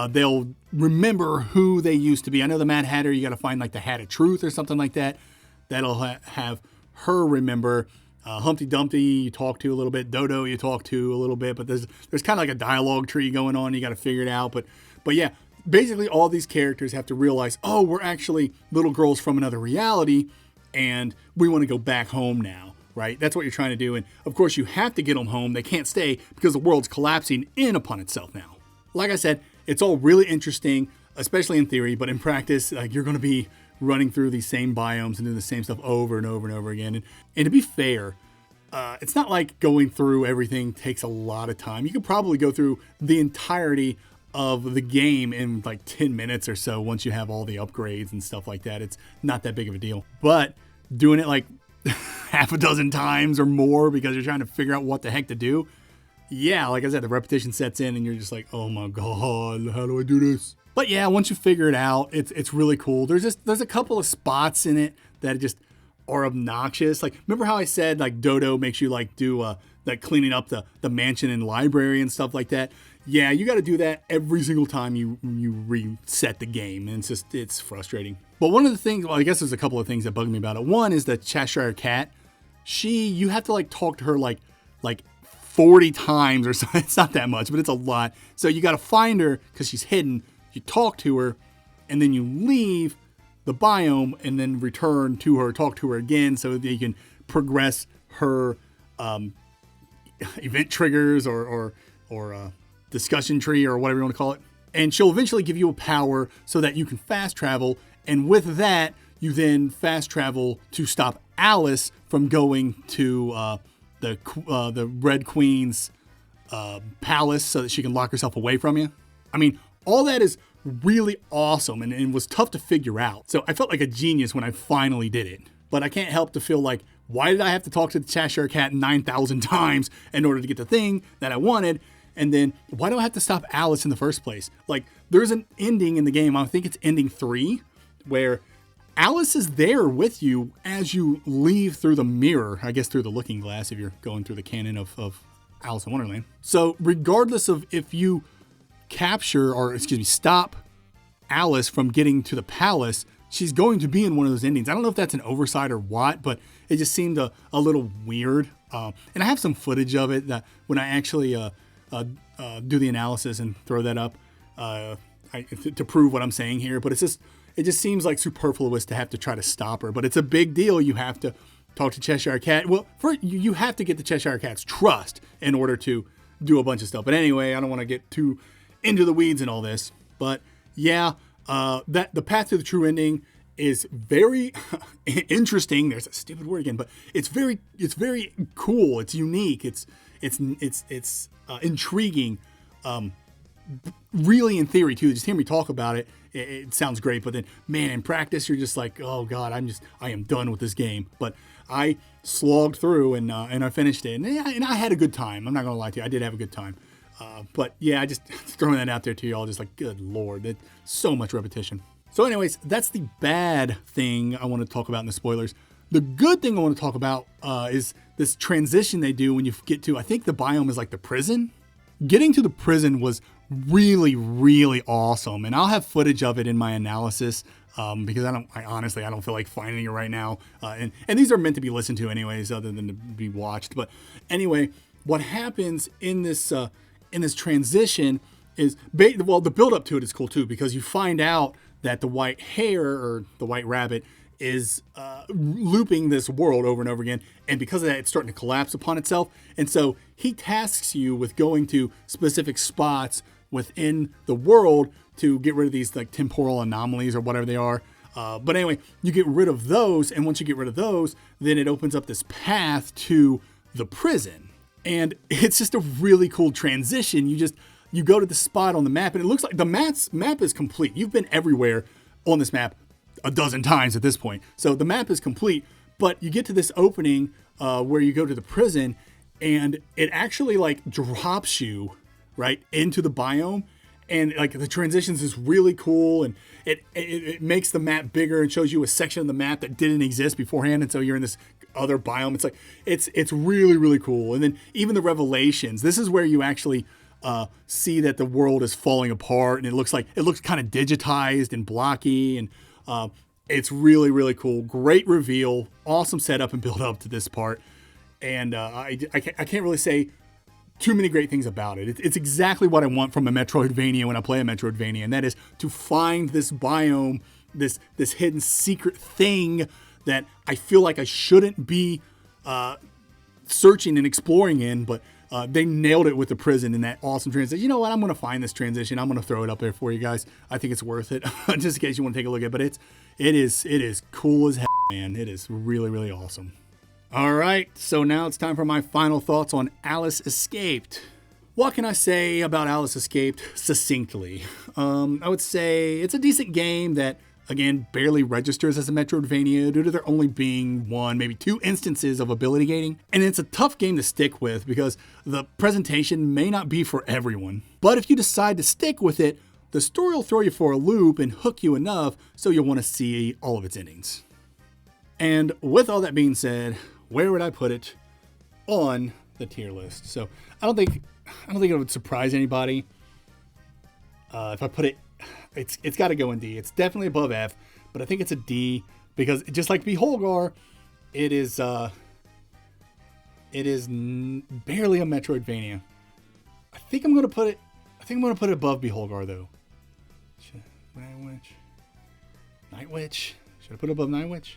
they'll remember who they used to be. I know the Mad Hatter, you got to find like the Hat of Truth or something like that. That'll have her remember. Humpty Dumpty you talk to a little bit. Dodo you talk to a little bit. But there's kind of like a dialogue tree going on. You got to figure it out. But yeah, basically all these characters have to realize, oh, we're actually little girls from another reality, and we want to go back home now. Right? That's what you're trying to do. And of course you have to get them home. They can't stay because the world's collapsing in upon itself now. Like I said, it's all really interesting, especially in theory, but in practice, you're going to be running through these same biomes and doing the same stuff over and over and over again. And to be fair, it's not like going through everything takes a lot of time. You could probably go through the entirety of the game in like 10 minutes or so once you have all the upgrades and stuff like that. It's not that big of a deal. But doing it like half a dozen times or more because you're trying to figure out what the heck to do, yeah, like I said, the repetition sets in and you're just like, oh my God, how do I do this? But yeah, once you figure it out, it's really cool. There's a couple of spots in it that just are obnoxious. Like, remember how I said like Dodo makes you like do like cleaning up the mansion and library and stuff like that? Yeah, you got to do that every single time you reset the game, and it's frustrating. But one of the things, well, I guess there's a couple of things that bug me about it. One is the Cheshire Cat. You have to like talk to her like 40 times or something. It's not that much, but it's a lot. So you got to find her because she's hidden. You talk to her, and then you leave the biome and then return to her, talk to her again so that you can progress her event triggers or discussion tree or whatever you want to call it. And she'll eventually give you a power so that you can fast travel. And with that, you then fast travel to stop Alice from going to the Red Queen's palace so that she can lock herself away from you. I mean, all that is really awesome and was tough to figure out. So I felt like a genius when I finally did it. But I can't help to feel like, why did I have to talk to the Cheshire Cat 9,000 times in order to get the thing that I wanted? And then why do I have to stop Alice in the first place? Like, there's an ending in the game, I think it's ending 3, where Alice is there with you as you leave through the mirror, I guess through the looking glass if you're going through the canon of Alice in Wonderland. So regardless of if you stop Alice from getting to the palace, she's going to be in one of those endings. I don't know if that's an oversight or what, but it just seemed a little weird. And I have some footage of it that when I actually do the analysis and throw that up to prove what I'm saying here. But it just seems like superfluous to have to try to stop her. But it's a big deal. You have to talk to Cheshire Cat. Well, you have to get the Cheshire Cat's trust in order to do a bunch of stuff. But anyway, I don't want to get too into the weeds and all this. But yeah, that the path to the true ending is very interesting. There's a stupid word again, but it's very cool. It's unique. It's intriguing. Really, in theory too. Just hear me talk about it. It sounds great, but then, man, in practice, you're just like, oh god, I am done with this game. But I slogged through and I finished it, and I had a good time. I'm not gonna lie to you, I did have a good time. But yeah, I just throwing that out there to y'all, just like, good lord, that's so much repetition. So anyways, that's the bad thing I want to talk about in the spoilers. The good thing I want to talk about is this transition they do when you get to, I think the biome is like the prison. Getting to the prison was really, really awesome. And I'll have footage of it in my analysis because I honestly don't feel like finding it right now. And these are meant to be listened to anyways, other than to be watched. But anyway, what happens in this transition is, the build up to it is cool too, because you find out that the white hare or the white rabbit is looping this world over and over again. And because of that, it's starting to collapse upon itself. And so he tasks you with going to specific spots within the world to get rid of these like temporal anomalies or whatever they are. But anyway, you get rid of those. And once you get rid of those, then it opens up this path to the prison. And it's just a really cool transition. You go to the spot on the map, and it looks like the map is complete. You've been everywhere on this map a dozen times at this point. So the map is complete, but you get to this opening where you go to the prison, and it actually like drops you right into the biome. And like the transitions is really cool, and it makes the map bigger and shows you a section of the map that didn't exist beforehand. And so you're in this other biome. It's like, it's really, really cool. And then even the revelations, this is where you actually see that the world is falling apart, and it looks kind of digitized and blocky, and it's really, really cool. Great reveal, awesome setup and build up to this part. And I can't really say too many great things about it. It's exactly what I want from a Metroidvania when I play a Metroidvania, and that is to find this biome, this hidden secret thing that I feel like I shouldn't be searching and exploring in, but they nailed it with the prison and that awesome transition. You know what? I'm going to find this transition. I'm going to throw it up there for you guys. I think it's worth it, just in case you want to take a look at it. But it is cool as hell, man. It is really, really awesome. All right, so now it's time for my final thoughts on Alice Escaped. What can I say about Alice Escaped succinctly? I would say it's a decent game that, again, barely registers as a Metroidvania due to there only being one, maybe two instances of ability gaining. And it's a tough game to stick with because the presentation may not be for everyone. But if you decide to stick with it, the story will throw you for a loop and hook you enough so you'll want to see all of its endings. And with all that being said, where would I put it on the tier list? So I don't think it would surprise anybody if I put it. It's got to go in D. It's definitely above F, but I think it's a D because just like Beholgar, it is barely a Metroidvania. I think I'm gonna put it above Beholgar though. Nightwitch. Should I put it above Nightwitch?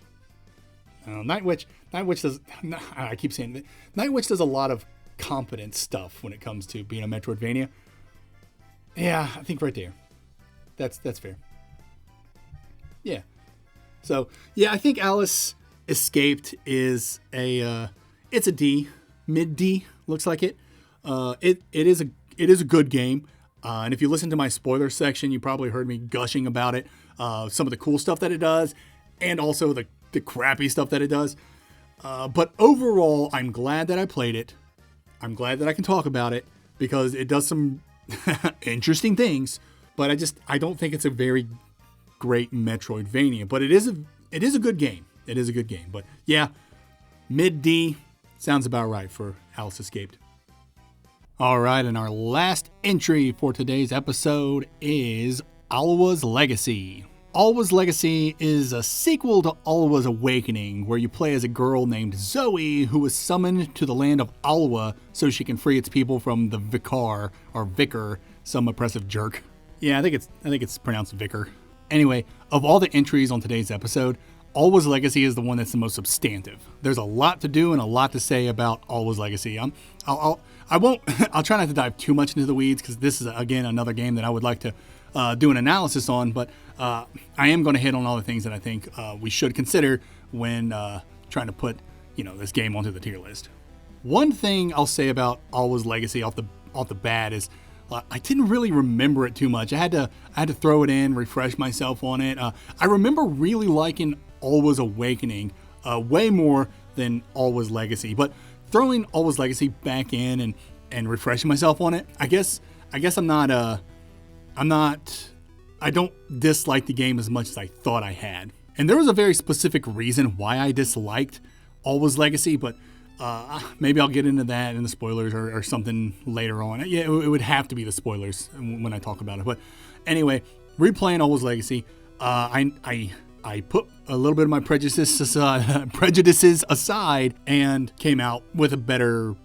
Nightwitch does. I keep saying that Nightwitch does a lot of competent stuff when it comes to being a Metroidvania. Yeah, I think right there. That's fair. Yeah. So yeah, I think Alice Escaped is it's a D, mid D, looks like it. It is a good game. And if you listen to my spoiler section, you probably heard me gushing about it. Some of the cool stuff that it does, and also the crappy stuff that it does. But overall, I'm glad that I played it. I'm glad that I can talk about it because it does some interesting things. But I don't think it's a very great Metroidvania. But it is an it is a good game. It is a good game. But yeah, mid D sounds about right for Alice Escaped. All right, and our last entry for today's episode is Alwa's Legacy. Alwa's Legacy is a sequel to Alwa's Awakening, where you play as a girl named Zoe who was summoned to the land of Alwa so she can free its people from the Vicar, some oppressive jerk. Yeah, I think it's pronounced Vicar. Anyway, of all the entries on today's episode, Alwa's Legacy is the one that's the most substantive. There's a lot to do and a lot to say about Alwa's Legacy. I'll try not to dive too much into the weeds because this is again another game that I would like to do an analysis on, but I am going to hit on all the things that I think we should consider when trying to put this game onto the tier list. One thing I'll say about Alwa's Legacy off the bat is I didn't really remember it too much. I had to throw it in, refresh myself on it. I remember really liking Alwa's Awakening way more than Alwa's Legacy, but throwing Alwa's Legacy back in and refreshing myself on it, I guess I don't dislike the game as much as I thought I had. And there was a very specific reason why I disliked Alwa's Legacy, but maybe I'll get into that in the spoilers or something later on. Yeah, it would have to be the spoilers when I talk about it. But anyway, replaying Alwa's Legacy, I put a little bit of my prejudices aside and came out with a better,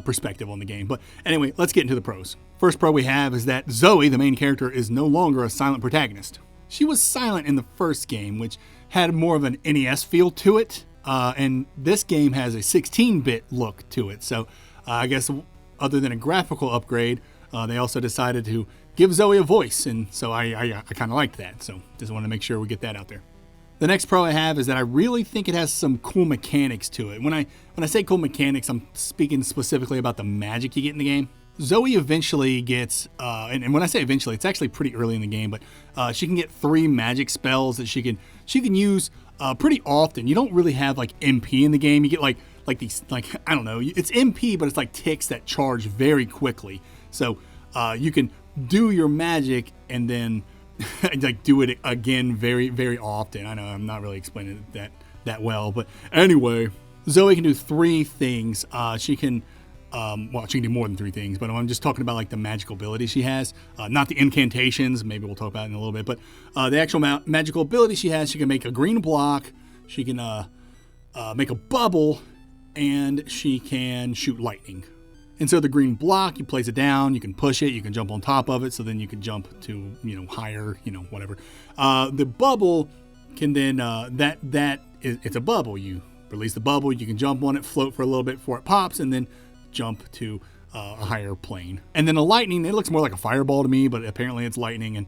perspective on the game. But anyway, let's get into the pros. First pro we have is that Zoe, the main character, is no longer a silent protagonist. She was silent in the first game, which had more of an NES feel to it. And this game has a 16-bit look to it. So I guess other than a graphical upgrade, they also decided to give Zoe a voice. And so I kind of liked that. So just want to make sure we get that out there. The next pro I have is that I really think it has some cool mechanics to it. When I say cool mechanics, I'm speaking specifically about the magic you get in the game. Zoe eventually gets, and when I say eventually, it's actually pretty early in the game, but she can get 3 magic spells that she can use pretty often. You don't really have like MP in the game. You get like these, I don't know, it's MP, but it's like ticks that charge very quickly. So you can do your magic and then like do it again very, very often. I know I'm not really explaining it that well, but anyway, Zoe can do 3 things. She can do more than 3 things, but I'm just talking about like the magical ability she has, not the incantations. Maybe we'll talk about it in a little bit, but the actual magical ability she has, she can make a green block, she can make a bubble, and she can shoot lightning. And so the green block, you place it down, you can push it, you can jump on top of it, so then you can jump to higher, whatever. The bubble can then it's a bubble. You release the bubble, you can jump on it, float for a little bit before it pops, and then jump to a higher plane. And then the lightning, it looks more like a fireball to me, but apparently it's lightning, and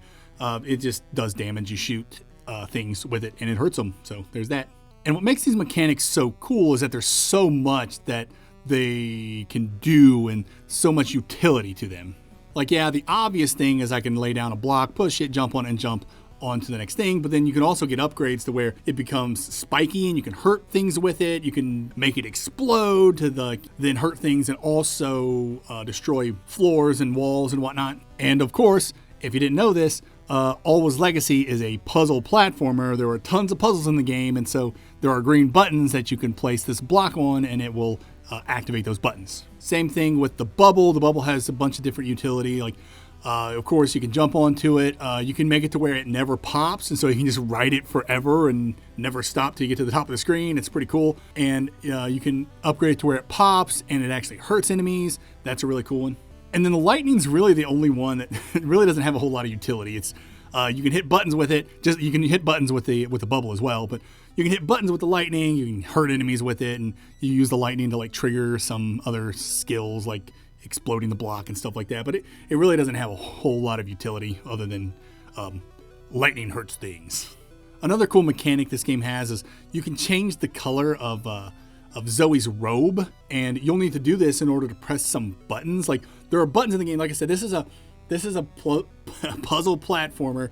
it just does damage. You shoot things with it and it hurts them. So there's that. And what makes these mechanics so cool is that there's so much that they can do and so much utility to them. Like, yeah, the obvious thing is I can lay down a block, push it, jump on it, and jump on to the next thing, but then you can also get upgrades to where it becomes spiky and you can hurt things with it. You can make it explode to then hurt things and also destroy floors and walls and whatnot. And of course, if you didn't know this, Alwa's Legacy is a puzzle platformer. There are tons of puzzles in the game, and so there are green buttons that you can place this block on and it will activate those buttons. Same thing with the bubble. The bubble has a bunch of different utility. Like, of course, you can jump onto it. You can make it to where it never pops, and so you can just ride it forever and never stop till you get to the top of the screen. It's pretty cool. And you can upgrade it to where it pops and it actually hurts enemies. That's a really cool one. And then the lightning's really the only one that really doesn't have a whole lot of utility. It's you can hit buttons with it. You can hit buttons with the bubble as well, but you can hit buttons with the lightning. You can hurt enemies with it, and you use the lightning to like trigger some other skills like exploding the block and stuff like that. But it really doesn't have a whole lot of utility other than lightning hurts things. Another cool mechanic this game has is you can change the color of Zoe's robe, and you'll need to do this in order to press some buttons. Like, there are buttons in the game. Like I said, this is a puzzle platformer,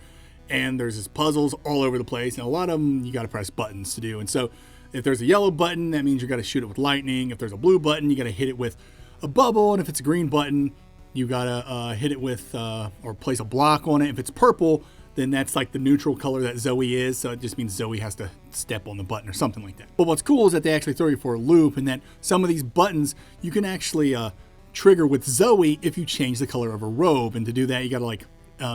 and there's just puzzles all over the place, and a lot of them you got to press buttons to do. And so if there's a yellow button, that means you got to shoot it with lightning. If there's a blue button, you got to hit it with a bubble, and if it's a green button, you got to hit it with or place a block on it. If it's purple, then that's like the neutral color that Zoe is. So it just means Zoe has to step on the button or something like that. But what's cool is that they actually throw you for a loop, and that some of these buttons you can actually trigger with Zoe if you change the color of her robe. And to do that, you gotta like,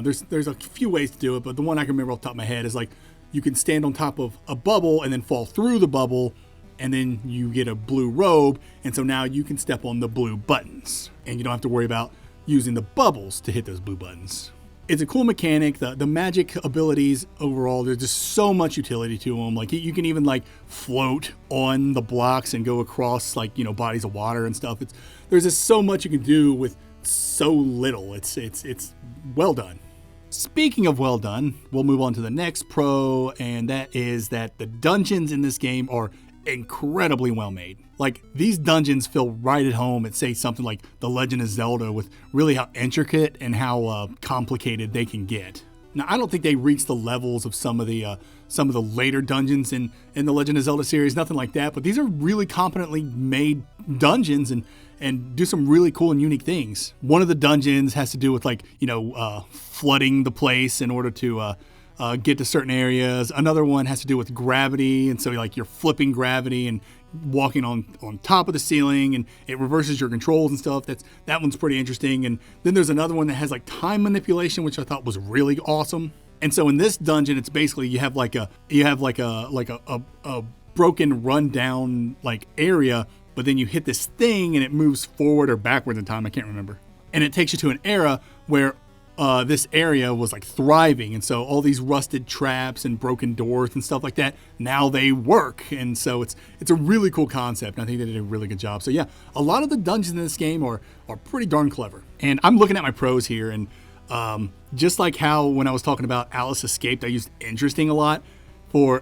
there's a few ways to do it, but the one I can remember off the top of my head is like, you can stand on top of a bubble and then fall through the bubble, and then you get a blue robe, and so now you can step on the blue buttons, and you don't have to worry about using the bubbles to hit those blue buttons. It's a cool mechanic. The magic abilities overall, there's just so much utility to them. Like you can even like float on the blocks and go across like, you know, bodies of water and stuff. There's just so much you can do with so little. It's well done. Speaking of well done, we'll move on to the next pro, and that is that the dungeons in this game are incredibly well made. Like, these dungeons feel right at home. It say something like The Legend of Zelda, with really how intricate and how complicated they can get. Now, I don't think they reach the levels of some of the later dungeons in the Legend of Zelda series, nothing like that. But these are really competently made dungeons and do some really cool and unique things. One of the dungeons has to do with like, you know, flooding the place in order to get to certain areas. Another one has to do with gravity, and so like you're flipping gravity and walking on top of the ceiling, and it reverses your controls and stuff. That one's pretty interesting. And then there's another one that has like time manipulation, which I thought was really awesome. And so in this dungeon, it's basically you have like a broken rundown like area, but then you hit this thing and it moves forward or backwards in time. I can't remember. And it takes you to an era where this area was like thriving, and so all these rusted traps and broken doors and stuff like that, now they work. And so it's a really cool concept, and I think they did a really good job. So yeah, a lot of the dungeons in this game are pretty darn clever. And I'm looking at my pros here, and just like how when I was talking about Alice Escaped, I used interesting a lot. For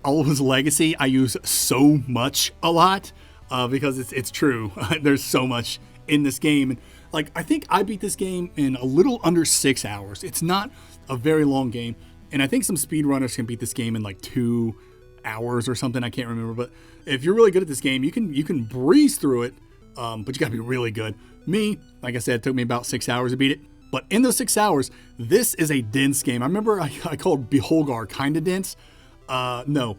Alwa's Legacy, I use so much a lot because it's true. There's so much in this game. And like, I think I beat this game in a little under 6 hours. It's not a very long game, and I think some speedrunners can beat this game in like 2 hours or something. I can't remember, but if you're really good at this game, you can breeze through it, but you gotta be really good. Me, like I said, it took me about 6 hours to beat it, but in those 6 hours, this is a dense game. I remember I called Beholgar kind of dense. No,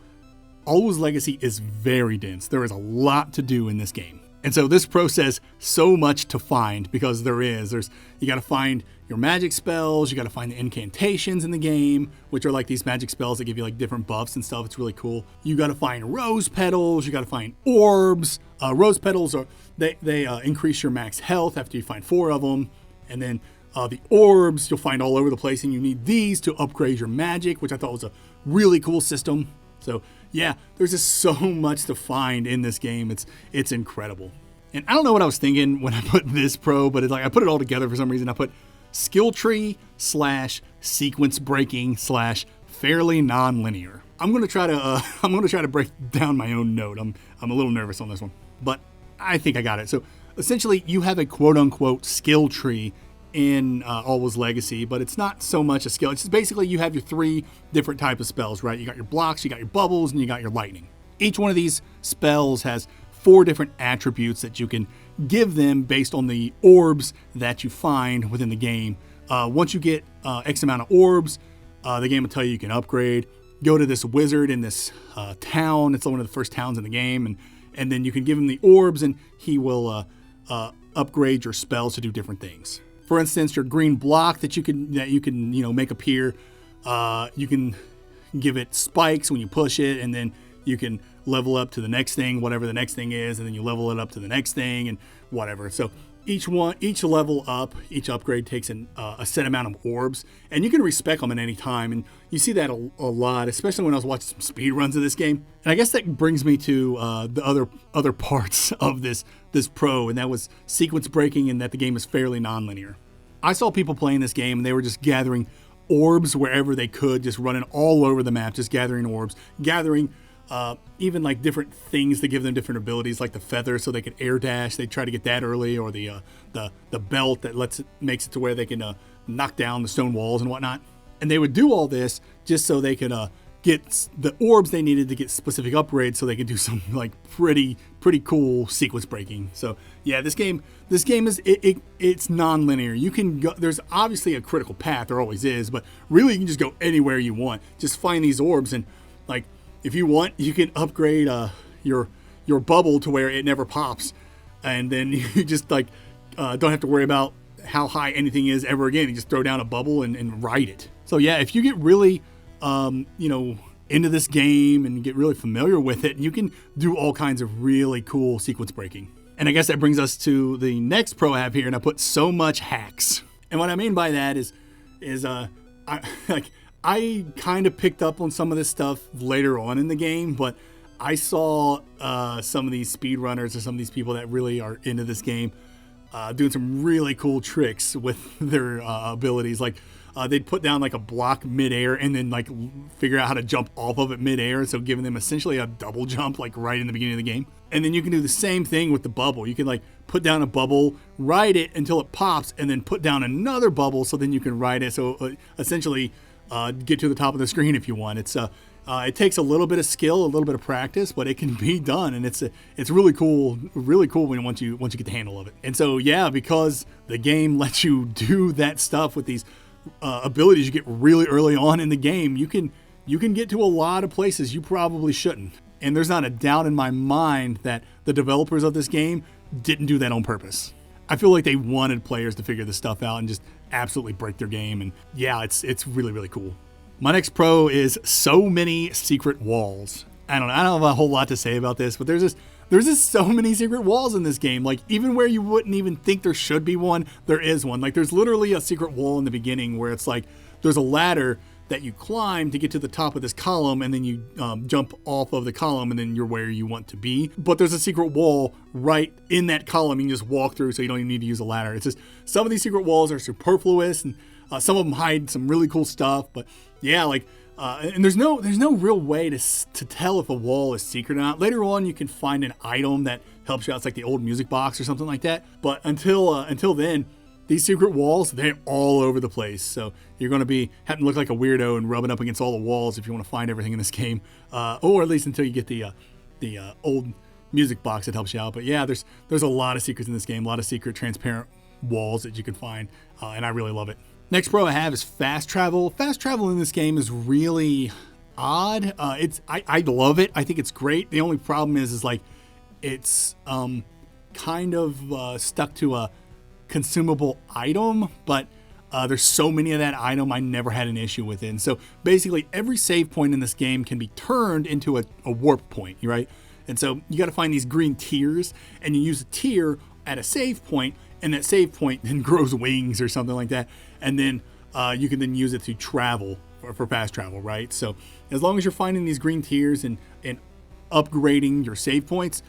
Alwa's Legacy is very dense. There is a lot to do in this game. And so this pro says so much to find, because you got to find your magic spells, you got to find the incantations in the game, which are like these magic spells that give you like different buffs and stuff. It's really cool. You got to find rose petals, you got to find orbs. Rose petals they increase your max health after you find 4 of them, and then the orbs you'll find all over the place, and you need these to upgrade your magic, which I thought was a really cool system. So yeah, there's just so much to find in this game. It's incredible. And I don't know what I was thinking when I put this pro, but it's like I put it all together for some reason. I put skill tree / sequence breaking / fairly non-linear. I'm gonna try to break down my own note. I'm a little nervous on this one, but I think I got it. So essentially, you have a quote unquote skill tree in Alwa's Legacy, but it's not so much a skill. It's just basically you have your 3 different types of spells, right? You got your blocks, you got your bubbles, and you got your lightning. Each one of these spells has 4 different attributes that you can give them based on the orbs that you find within the game. Once you get X amount of orbs, the game will tell you can upgrade. Go to this wizard in this town. It's one of the first towns in the game, and then you can give him the orbs, and he will upgrade your spells to do different things. For instance, your green block that you can make appear, you can give it spikes when you push it, and then you can level up to the next thing, whatever the next thing is, and then you level it up to the next thing and whatever. So each level up, each upgrade takes a set amount of orbs, and you can respec them at any time. And you see that a lot, especially when I was watching some speed runs of this game. And I guess that brings me to the other parts of this pro, and that was sequence breaking, and that the game is fairly non-linear. I saw people playing this game, and they were just gathering orbs wherever they could, just running all over the map, just gathering orbs, gathering even like different things that give them different abilities, like the feather so they could air dash. They try to get that early, or the belt that makes it to where they can knock down the stone walls and whatnot. And they would do all this just so they could get the orbs they needed to get specific upgrades so they could do some like pretty cool sequence breaking. So yeah, this game is it's non-linear. You can go, there's obviously a critical path, there always is, but really you can just go anywhere you want. Just find these orbs, and like if you want, you can upgrade your bubble to where it never pops, and then you just like don't have to worry about how high anything is ever again. You just throw down a bubble and ride it. So yeah, if you get really into this game and get really familiar with it, you can do all kinds of really cool sequence breaking. And I guess that brings us to the next pro I have here, and I put so much hacks. And what I mean by that is I kind of picked up on some of this stuff later on in the game, but I saw some of these speedrunners or some of these people that really are into this game doing some really cool tricks with their abilities. Like they'd put down like a block midair and then like figure out how to jump off of it midair, so giving them essentially a double jump like right in the beginning of the game. And then you can do the same thing with the bubble. You can like put down a bubble, ride it until it pops, and then put down another bubble so then you can ride it. So essentially get to the top of the screen if you want. It takes a little bit of skill, a little bit of practice, but it can be done, and it's really cool when once you get the handle of it. And so yeah, because the game lets you do that stuff with these abilities you get really early on in the game, you can get to a lot of places you probably shouldn't. And there's not a doubt in my mind that the developers of this game didn't do that on purpose. I feel like they wanted players to figure this stuff out and just absolutely break their game. And yeah, it's really cool. My next pro is so many secret walls. I don't have a whole lot to say about this, but there's just so many secret walls in this game. Like even where you wouldn't even think there should be one, there is one. Like there's literally a secret wall in the beginning where it's like there's a ladder that you climb to get to the top of this column, and then you jump off of the column, and then you're where you want to be. But there's a secret wall right in that column you can just walk through, so you don't even need to use a ladder. It's just some of these secret walls are superfluous, and some of them hide some really cool stuff. But yeah, like and there's no real way to tell if a wall is secret or not. Later on, you can find an item that helps you out. It's like the old music box or something like that. But until then, these secret walls, they're all over the place. So you're going to be having to look like a weirdo and rubbing up against all the walls if you want to find everything in this game, or at least until you get the old music box that helps you out. But yeah, there's a lot of secrets in this game, a lot of secret transparent walls that you can find, and I really love it. Next pro I have is fast travel. Fast travel in this game is really odd. I love it. I think it's great. The only problem is like it's kind of stuck to a consumable item, but there's so many of that item I never had an issue with it. And so basically every save point in this game can be turned into a warp point, right? And so you got to find these green tiers, and you use a tier at a save point, and that save point then grows wings or something like that, and then you can then use it to travel for fast travel, right? So as long as you're finding these green tiers and upgrading your save points,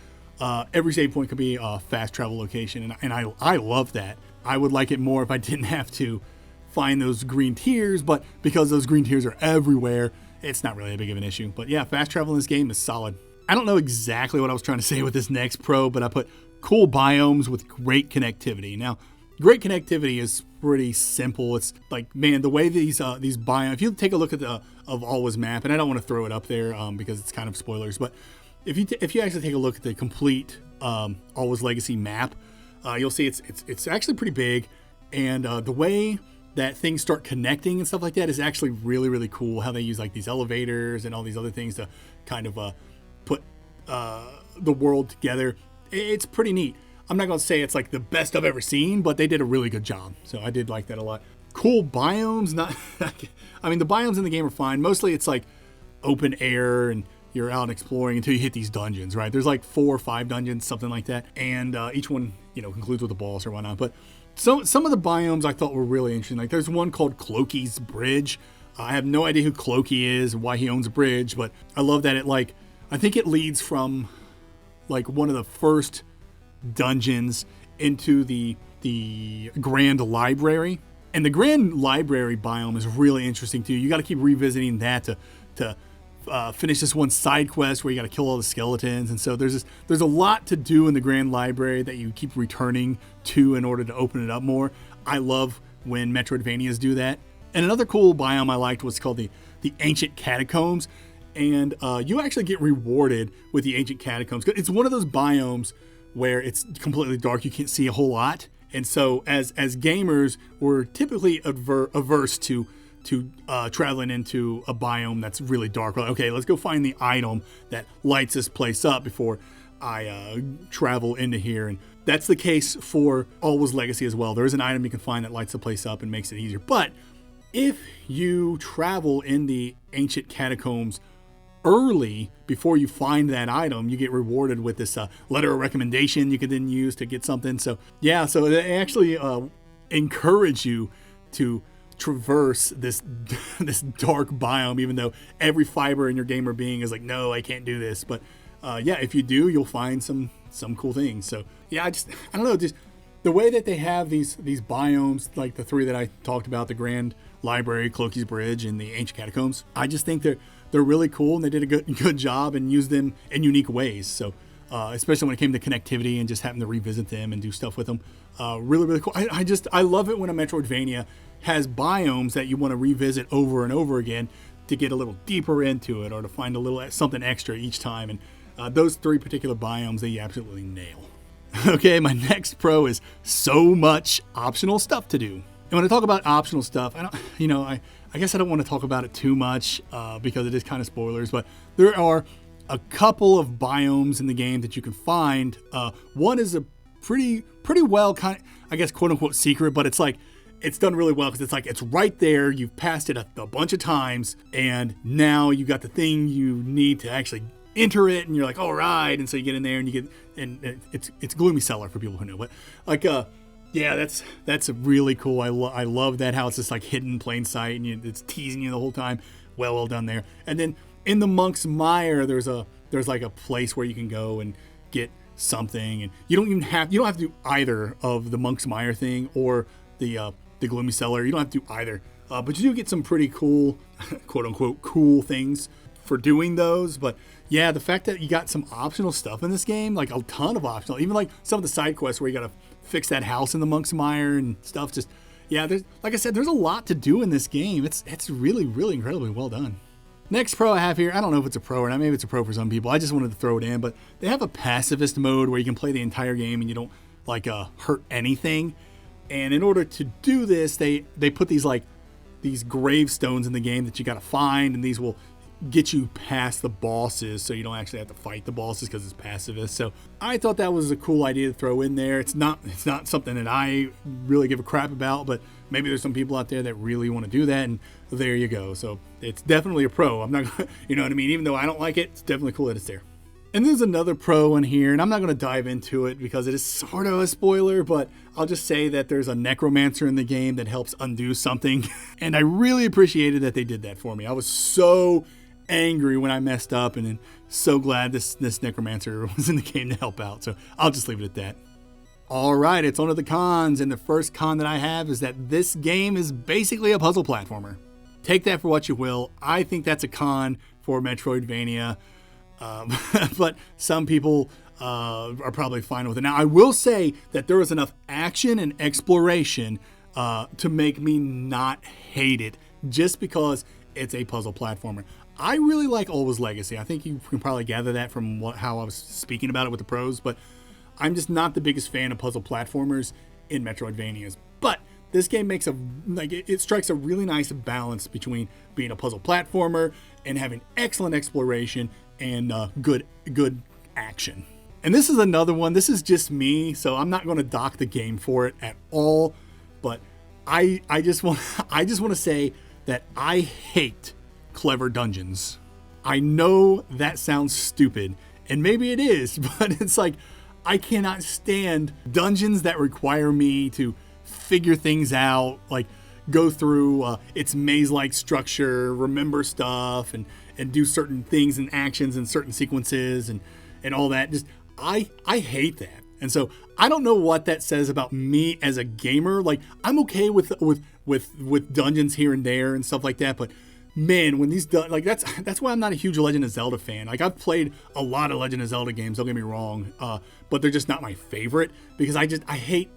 every save point could be a fast travel location, and I love that. I would like it more if I didn't have to find those green tiers, but because those green tiers are everywhere, it's not really a big of an issue. But yeah, fast travel in this game is solid. I don't know exactly what I was trying to say with this next pro, but I put cool biomes with great connectivity. Now, great connectivity is pretty simple. It's like, man, the way these biomes, if you take a look at the Alwa's map, and I don't want to throw it up there because it's kind of spoilers, but if you actually take a look at the complete Alwa's Legacy map, you'll see it's actually pretty big, and the way that things start connecting and stuff like that is actually really cool. How they use like these elevators and all these other things to kind of put the world together. It's pretty neat. I'm not gonna say it's like the best I've ever seen, but they did a really good job. So I did like that a lot. Cool biomes, not I mean the biomes in the game are fine. Mostly it's like open air and you're out exploring until you hit these dungeons, right? There's like 4 or 5 dungeons, something like that. And each one, concludes with a boss or whatnot. But some of the biomes I thought were really interesting. Like there's one called Cloaky's Bridge. I have no idea who Cloaky is, why he owns a bridge, but I love that I think it leads from like one of the first dungeons into the Grand Library. And the Grand Library biome is really interesting too. You got to keep revisiting that to finish this one side quest where you got to kill all the skeletons. And so there's a lot to do in the Grand Library that you keep returning to in order to open it up more. I love when Metroidvanias do that. And another cool biome I liked was called the the ancient catacombs, and you actually get rewarded with the ancient catacombs. It's one of those biomes where it's completely dark, you can't see a whole lot, and so as gamers, we're typically averse to traveling into a biome that's really dark. We're like, okay, let's go find the item that lights this place up before I travel into here. And that's the case for Alwa's Legacy as well. There is an item you can find that lights the place up and makes it easier. But if you travel in the ancient catacombs early, before you find that item, you get rewarded with this letter of recommendation you can then use to get something. So yeah, so they actually encourage you to traverse this dark biome, even though every fiber in your gamer being is like, no, I can't do this. But yeah, if you do, you'll find some cool things. So yeah, I don't know, just the way that they have these biomes, like the 3 that I talked about, the Grand Library, Cloakie's Bridge, and the Ancient Catacombs, I just think they're really cool, and they did a good job and used them in unique ways. So especially when it came to connectivity and just having to revisit them and do stuff with them, really, really cool. I love it when a Metroidvania has biomes that you want to revisit over and over again to get a little deeper into it, or to find a little something extra each time. And those 3 particular biomes, they absolutely nail. Okay, my next pro is so much optional stuff to do. And when I talk about optional stuff, I guess I don't want to talk about it too much because it is kind of spoilers, but there are a couple of biomes in the game that you can find. One is a pretty well kind of, I guess, quote unquote secret, but it's like, it's done really well because it's right there. You've passed it a bunch of times, and now you got the thing you need to actually enter it, and you're like, all right. And so you get in there and you get, and it's Gloomy Cellar for people who know, but like, yeah, that's really cool. I love that, how it's just like hidden in plain sight, and it's teasing you the whole time. Well done there. And then in the Monk's Mire, there's like a place where you can go and get something, and you don't have to do either of the Monk's Mire thing or the Gloomy Cellar. You don't have to do either, but you do get some pretty cool, quote unquote, cool things for doing those. But yeah, the fact that you got some optional stuff in this game, like a ton of optional, even like some of the side quests where you got to fix that house in the Monk's Mire and stuff. Just, yeah, there's, like I said, there's a lot to do in this game. It's really, really incredibly well done. Next pro I have here, I don't know if it's a pro or not, maybe it's a pro for some people. I just wanted to throw it in, but they have a pacifist mode where you can play the entire game and you don't like hurt anything. And in order to do this, they put these gravestones in the game that you got to find, and these will get you past the bosses, so you don't actually have to fight the bosses because it's pacifist. So I thought that was a cool idea to throw in there. It's not something that I really give a crap about, but maybe there's some people out there that really want to do that, and there you go. So it's definitely a pro. I'm not gonna, you know what I mean? Even though I don't like it, it's definitely cool that it's there. And there's another pro in here, and I'm not going to dive into it because it is sort of a spoiler, but I'll just say that there's a necromancer in the game that helps undo something. And I really appreciated that they did that for me. I was so angry when I messed up, and then so glad this necromancer was in the game to help out. So I'll just leave it at that. All right, it's on to the cons, and the first con that I have is that this game is basically a puzzle platformer. Take that for what you will. I think that's a con for Metroidvania. But some people are probably fine with it. Now, I will say that there was enough action and exploration to make me not hate it just because it's a puzzle platformer. I really like Alwa's Legacy. I think you can probably gather that from how I was speaking about it with the pros, but I'm just not the biggest fan of puzzle platformers in Metroidvanias. But this game makes it strikes a really nice balance between being a puzzle platformer and having excellent exploration and good action. And this is another one. This is just me, so I'm not going to dock the game for it at all. But I just want to say that I hate clever dungeons. I know that sounds stupid, and maybe it is, but it's like I cannot stand dungeons that require me to figure things out, like go through its maze-like structure, remember stuff, and do certain things and actions and certain sequences and all that. Just I hate that. And so I don't know what that says about me as a gamer. Like, I'm okay with dungeons here and there and stuff like that, but man, when these like that's why I'm not a huge Legend of Zelda fan. Like, I've played a lot of Legend of Zelda games, don't get me wrong, but they're just not my favorite because I hate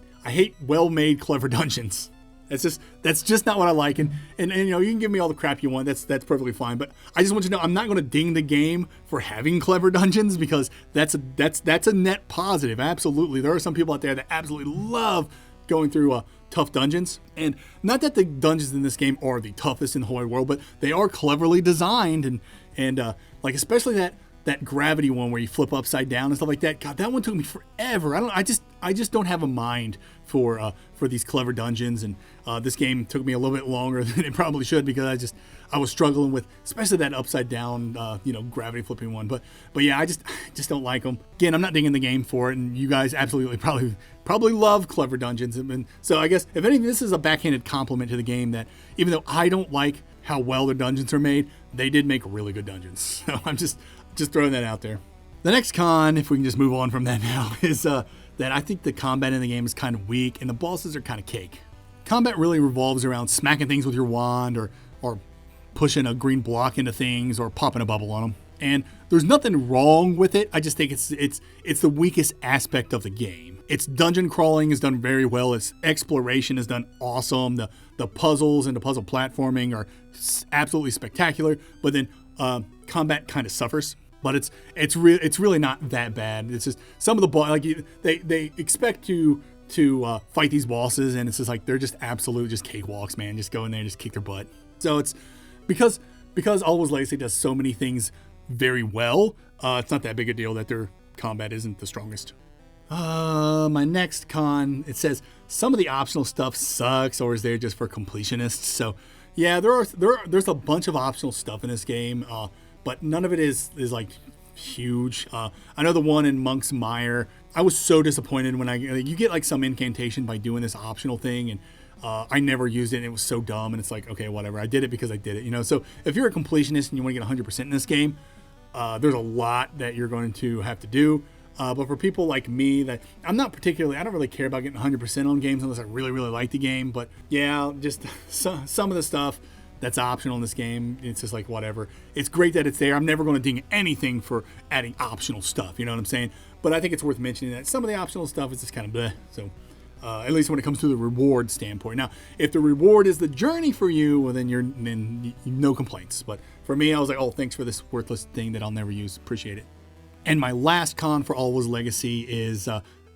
well-made clever dungeons. That's just not what I like. And you know, you can give me all the crap you want. That's perfectly fine. But I just want you to know I'm not going to ding the game for having clever dungeons, because that's a net positive. Absolutely, there are some people out there that absolutely love going through tough dungeons. And not that the dungeons in this game are the toughest in the whole wide world, but they are cleverly designed, and like especially that gravity one where you flip upside down and stuff like that. God, that one took me forever. I just don't have a mind for these clever dungeons, and this game took me a little bit longer than it probably should, because I was struggling with especially that upside down gravity flipping one. But yeah, I just don't like them. Again, I'm not digging the game for it, and you guys absolutely probably love clever dungeons. And so I guess if anything, this is a backhanded compliment to the game, that even though I don't like how well their dungeons are made, they did make really good dungeons. So I'm just throwing that out there. The next con, if we can just move on from that now, is that I think the combat in the game is kind of weak and the bosses are kind of cake. Combat really revolves around smacking things with your wand, or pushing a green block into things, or popping a bubble on them. And there's nothing wrong with it. I just think it's the weakest aspect of the game. Its dungeon crawling is done very well. Its exploration is done awesome. The puzzles and the puzzle platforming are absolutely spectacular. But then combat kind of suffers. But it's really not that bad. It's just some of the boss, like they expect you to fight these bosses, and it's just like they're just absolute just cakewalks, man. Just go in there and just kick their butt. So it's because Alwa's Legacy does so many things very well. It's not that big a deal that their combat isn't the strongest. My next con, it says some of the optional stuff sucks or is there just for completionists. So yeah, there's a bunch of optional stuff in this game. But none of it is like huge. I know the one in Monk's Mire, I was so disappointed when you get like some incantation by doing this optional thing, and I never used it, and it was so dumb, and it's like, okay, whatever. I did it because I did it, So if you're a completionist and you want to get 100% in this game, there's a lot that you're going to have to do. But for people like me, that I don't really care about getting 100% on games unless I really, really like the game. But yeah, just some of the stuff that's optional in this game, it's just like whatever. It's great that it's there. I'm never going to ding anything for adding optional stuff, you know what I'm saying? But I think it's worth mentioning that some of the optional stuff is just kind of bleh. So at least when it comes to the reward standpoint. Now, if the reward is the journey for you, well, then no complaints. But for me, I was like, oh, thanks for this worthless thing that I'll never use. Appreciate it. And my last con for Alwa's Legacy is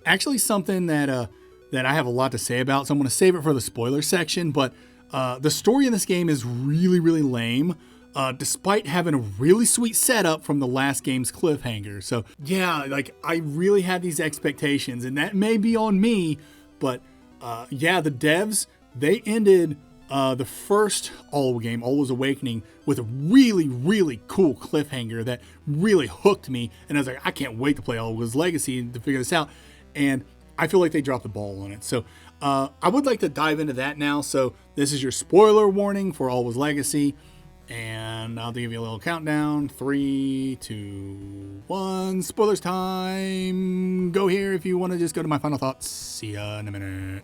actually something that I have a lot to say about. So I'm going to save it for the spoiler section. But the story in this game is really, really lame, despite having a really sweet setup from the last game's cliffhanger. So yeah, like I really had these expectations, and that may be on me, but yeah, the devs, they ended the first Alwa game, Alwa's Awakening, with a really, really cool cliffhanger that really hooked me. And I was like, I can't wait to play Alwa's Legacy and to figure this out. And I feel like they dropped the ball on it. So I would like to dive into that now. So this is your spoiler warning for Alwa's Legacy. And I'll give you a little countdown. 3, 2, 1. Spoilers time. Go here if you want to just go to my final thoughts. See ya in a minute.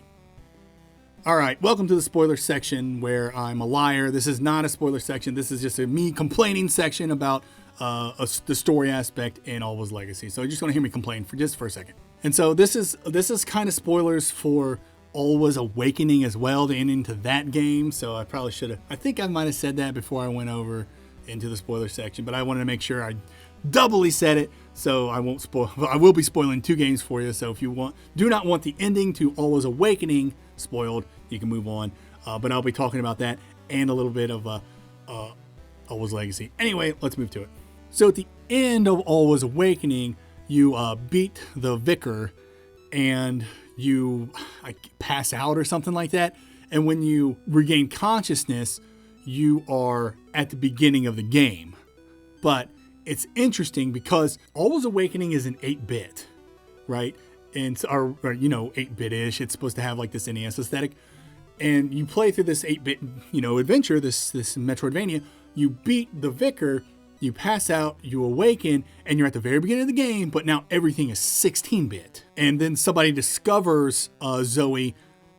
All right, welcome to the spoiler section where I'm a liar. This is not a spoiler section. This is just a me complaining section about the story aspect in Alwa's Legacy. So you're just going to hear me complain for a second. And so this is kind of spoilers for Alwa's Awakening as well, the ending to that game. So I probably should have, I think I might have said that before I went over into the spoiler section, but I wanted to make sure I doubly said it, so I won't spoil. I will be spoiling 2 games for you. So if you do not want the ending to Alwa's Awakening spoiled, you can move on. But I'll be talking about that and a little bit of Alwa's Legacy. Anyway, let's move to it. So at the end of Alwa's Awakening, you beat the vicar and you pass out or something like that. And when you regain consciousness, you are at the beginning of the game. But it's interesting because Alwa's Awakening is an 8-bit, right? And or 8-bit-ish. It's supposed to have like this NES aesthetic. And you play through this 8-bit, adventure, this Metroidvania. You beat the vicar, you pass out, you awaken, and you're at the very beginning of the game, but now everything is 16-bit. And then somebody discovers Zoe,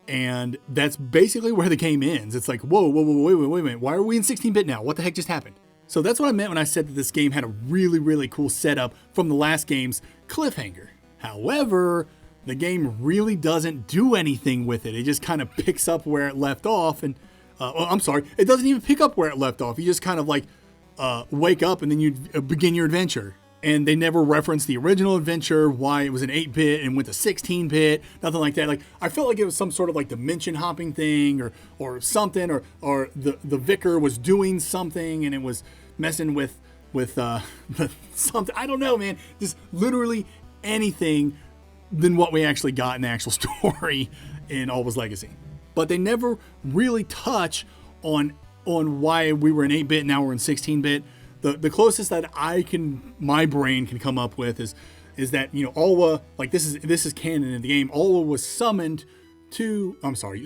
and that's basically where the game ends. It's like, whoa, wait a minute. Why are we in 16-bit now? What the heck just happened? So that's what I meant when I said that this game had a really, really cool setup from the last game's cliffhanger. However, the game really doesn't do anything with it. It just kind of picks up where it left off. And I'm sorry, it doesn't even pick up where it left off. You just kind of like wake up and then you begin your adventure. And they never referenced the original adventure, why it was an 8-bit and went to 16-bit, nothing like that. Like, I felt like it was some sort of like dimension hopping thing or something, or the vicar was doing something and it was messing with something. I don't know, man. Just literally anything than what we actually got in the actual story in Alwa's Legacy. But they never really touch on why we were in 8-bit, now we're in 16-bit. The closest that my brain can come up with is that, you know, Alwa, like this is canon in the game. Alwa was summoned to,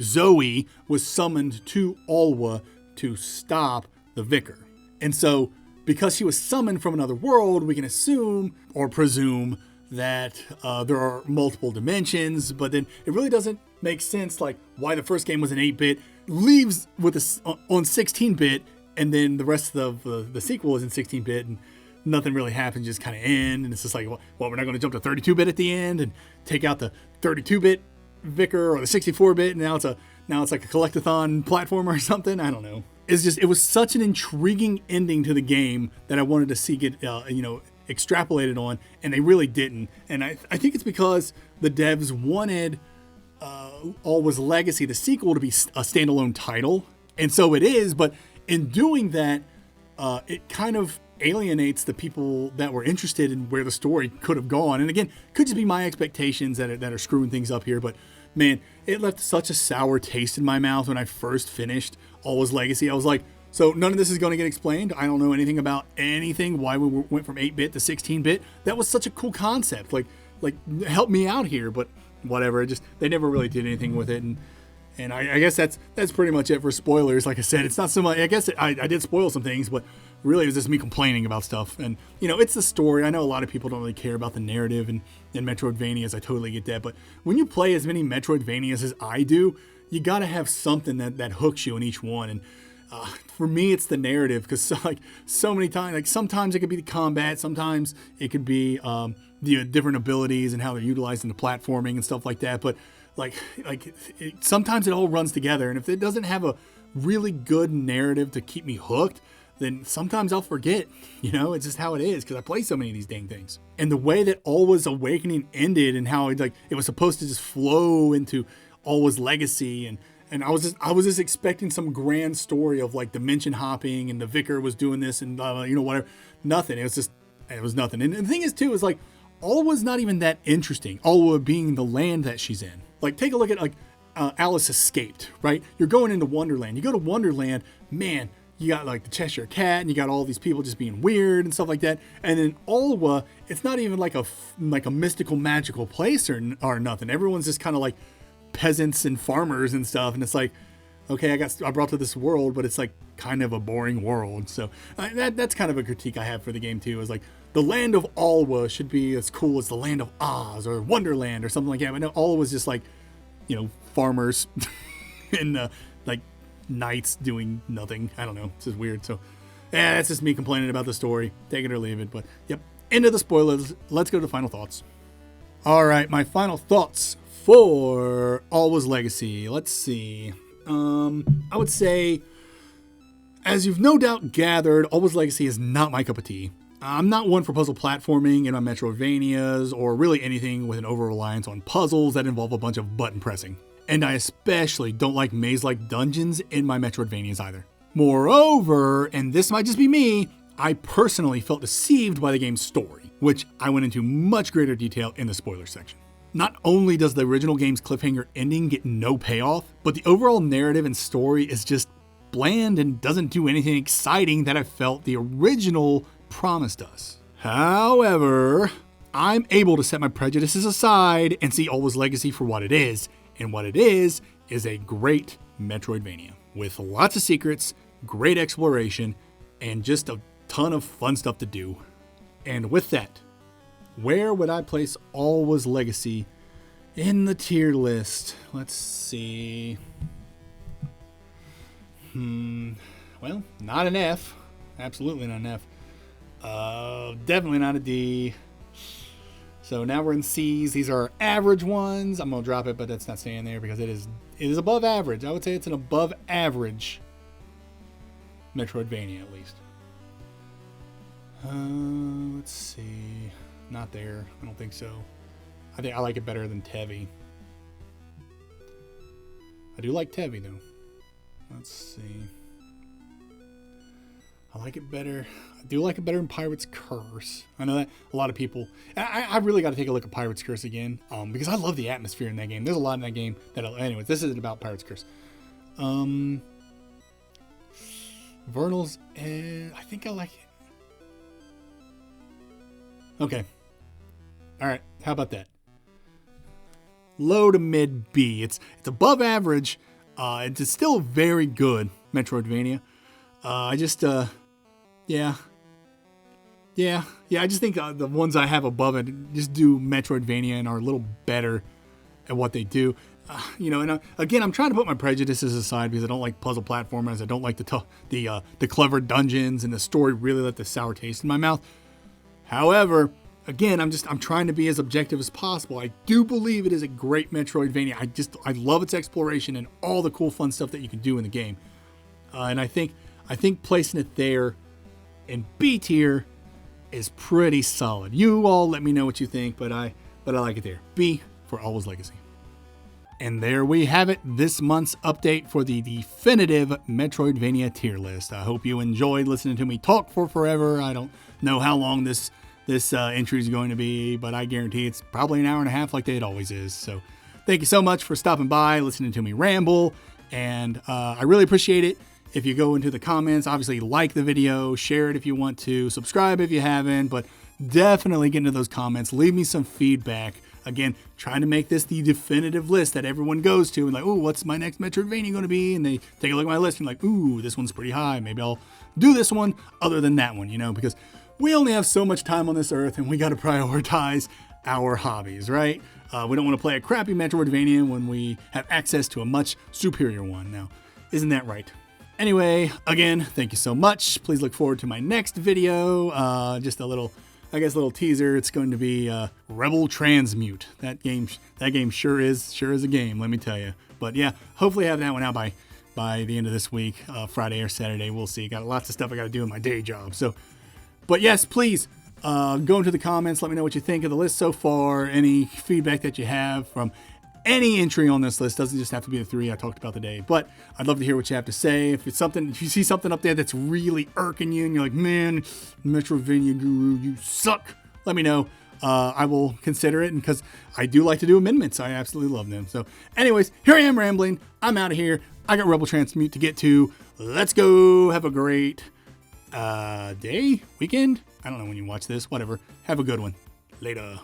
Zoe was summoned to Alwa to stop the vicar. And so because she was summoned from another world, we can assume or presume that there are multiple dimensions, but then it really doesn't make sense, like why the first game was an 8-bit, leaves with on 16-bit, and then the rest of the sequel is in 16-bit, and nothing really happens, just kind of end. And it's just like, well, we're not going to jump to 32-bit at the end and take out the 32-bit vicar or the 64-bit, and now it's like a collectathon platformer or something. I don't know. It was such an intriguing ending to the game that I wanted to see get extrapolated on, and they really didn't. And I think it's because the devs wanted Alwa's Legacy, the sequel, to be a standalone title, and so it is, but in doing that, it kind of alienates the people that were interested in where the story could have gone. And again, could just be my expectations that are screwing things up here. But man, it left such a sour taste in my mouth when I first finished Alwa's Legacy. I was like, so none of this is going to get explained. I don't know anything about anything, why we went from 8-bit to 16-bit. That was such a cool concept. Like help me out here. But whatever, they never really did anything with it. And I guess that's pretty much it for spoilers. Like I said, it's not so much. I guess I did spoil some things, but really it was just me complaining about stuff. And, you know, it's the story. I know a lot of people don't really care about the narrative and Metroidvanias. I totally get that. But when you play as many Metroidvanias as I do, you got to have something that hooks you in each one. And for me, it's the narrative, because so many times, like sometimes it could be the combat, sometimes it could be the different abilities and how they're utilized in the platforming and stuff like that. But sometimes it all runs together, and if it doesn't have a really good narrative to keep me hooked, then sometimes I'll forget. You know, it's just how it is, because I play so many of these dang things. And the way that Alwa's Awakening ended, and how it was supposed to just flow into Alwa's Legacy, and I was just expecting some grand story of like dimension hopping, and the vicar was doing this, and whatever. Nothing. It was nothing. And the thing is too, is like Alwa's not even that interesting. Alwa being the land that she's in. Like, take a look at Alice Escaped, right? You're going into Wonderland. You go to Wonderland, man, you got like the Cheshire Cat, and you got all these people just being weird and stuff like that. And in Alwa, it's not even like a mystical, magical place or nothing. Everyone's just kind of like peasants and farmers and stuff. And it's like, okay, I brought to this world, but it's like kind of a boring world. So that's kind of a critique I have for the game too. Is like, the land of Alwa should be as cool as the land of Oz or Wonderland or something like that. But no, Alwa was just like, farmers and like knights doing nothing. I don't know. It's just weird. So that's just me complaining about the story. Take it or leave it. But yep, end of the spoilers. Let's go to final thoughts. All right, my final thoughts for Alwa's Legacy. Let's see. I would say, as you've no doubt gathered, Alwa's Legacy is not my cup of tea. I'm not one for puzzle platforming in my Metroidvanias, or really anything with an over-reliance on puzzles that involve a bunch of button pressing. And I especially don't like maze-like dungeons in my Metroidvanias either. Moreover, and this might just be me, I personally felt deceived by the game's story, which I went into much greater detail in the spoiler section. Not only does the original game's cliffhanger ending get no payoff, but the overall narrative and story is just bland and doesn't do anything exciting that I felt the original promised us. However, I'm able to set my prejudices aside and see Alwa's Legacy for what it is, and what it is a great Metroidvania with lots of secrets, great exploration, and just a ton of fun stuff to do. And with that, where would I place Alwa's Legacy in the tier list? Let's see. Well, not an F. Absolutely not an F. Definitely not a D. So now we're in C's. These are average ones. I'm gonna drop it, but that's not staying there because it is above average. I would say it's an above average Metroidvania at least. Let's see. Not there. I don't think so. I think I like it better than Tevi. I do like Tevi though. Let's see. I like it better. I do like it better than Pirate's Curse. I know that a lot of people... I really got to take a look at Pirate's Curse again. Because I love the atmosphere in that game. There's a lot in that game that... Anyways, this isn't about Pirate's Curse. Vernal's... I think I like it. Okay. Alright, how about that? Low to mid B. It's above average. It's still very good Metroidvania. I just... Yeah. I just think the ones I have above it just do Metroidvania and are a little better at what they do. And again, I'm trying to put my prejudices aside because I don't like puzzle platformers. I don't like the clever dungeons, and the story really left the sour taste in my mouth. However, again, I'm trying to be as objective as possible. I do believe it is a great Metroidvania. I love its exploration and all the cool, fun stuff that you can do in the game. And I think placing it there in B tier is pretty solid. You all let me know what you think, but I like it there. B for Alwa's Legacy. And there we have it, this month's update for the definitive Metroidvania tier list. I hope you enjoyed listening to me talk for forever. I don't know how long this entry is going to be, but I guarantee it's probably an hour and a half like it always is. So thank you so much for stopping by, listening to me ramble, and I really appreciate it. If you go into the comments, obviously like the video, share it if you want to, subscribe if you haven't, but definitely get into those comments. Leave me some feedback. Again, trying to make this the definitive list that everyone goes to and like, oh, what's my next Metroidvania going to be? And they take a look at my list and like, ooh, this one's pretty high. Maybe I'll do this one other than that one, because we only have so much time on this earth and we got to prioritize our hobbies, right? We don't want to play a crappy Metroidvania when we have access to a much superior one. Now, isn't that right? Anyway, again, thank you so much. Please look forward to my next video. Just a little teaser. It's going to be Rebel Transmute. That game sure is a game, let me tell you. But yeah, hopefully I have that one out by the end of this week, Friday or Saturday. We'll see. Got lots of stuff I got to do in my day job. So, but yes, please go into the comments. Let me know what you think of the list so far. Any feedback that you have from any entry on this list. Doesn't just have to be the 3 I talked about today, but I'd love to hear what you have to say. If you see something up there that's really irking you and you're like, man, Metroidvania Guru, you suck, let me know. I will consider it, because I do like to do amendments. I absolutely love them. So anyways, here I am rambling. I'm out of here. I got Rebel Transmute to get to. Let's go. Have a great day, weekend. I don't know when you watch this. Whatever. Have a good one. Later.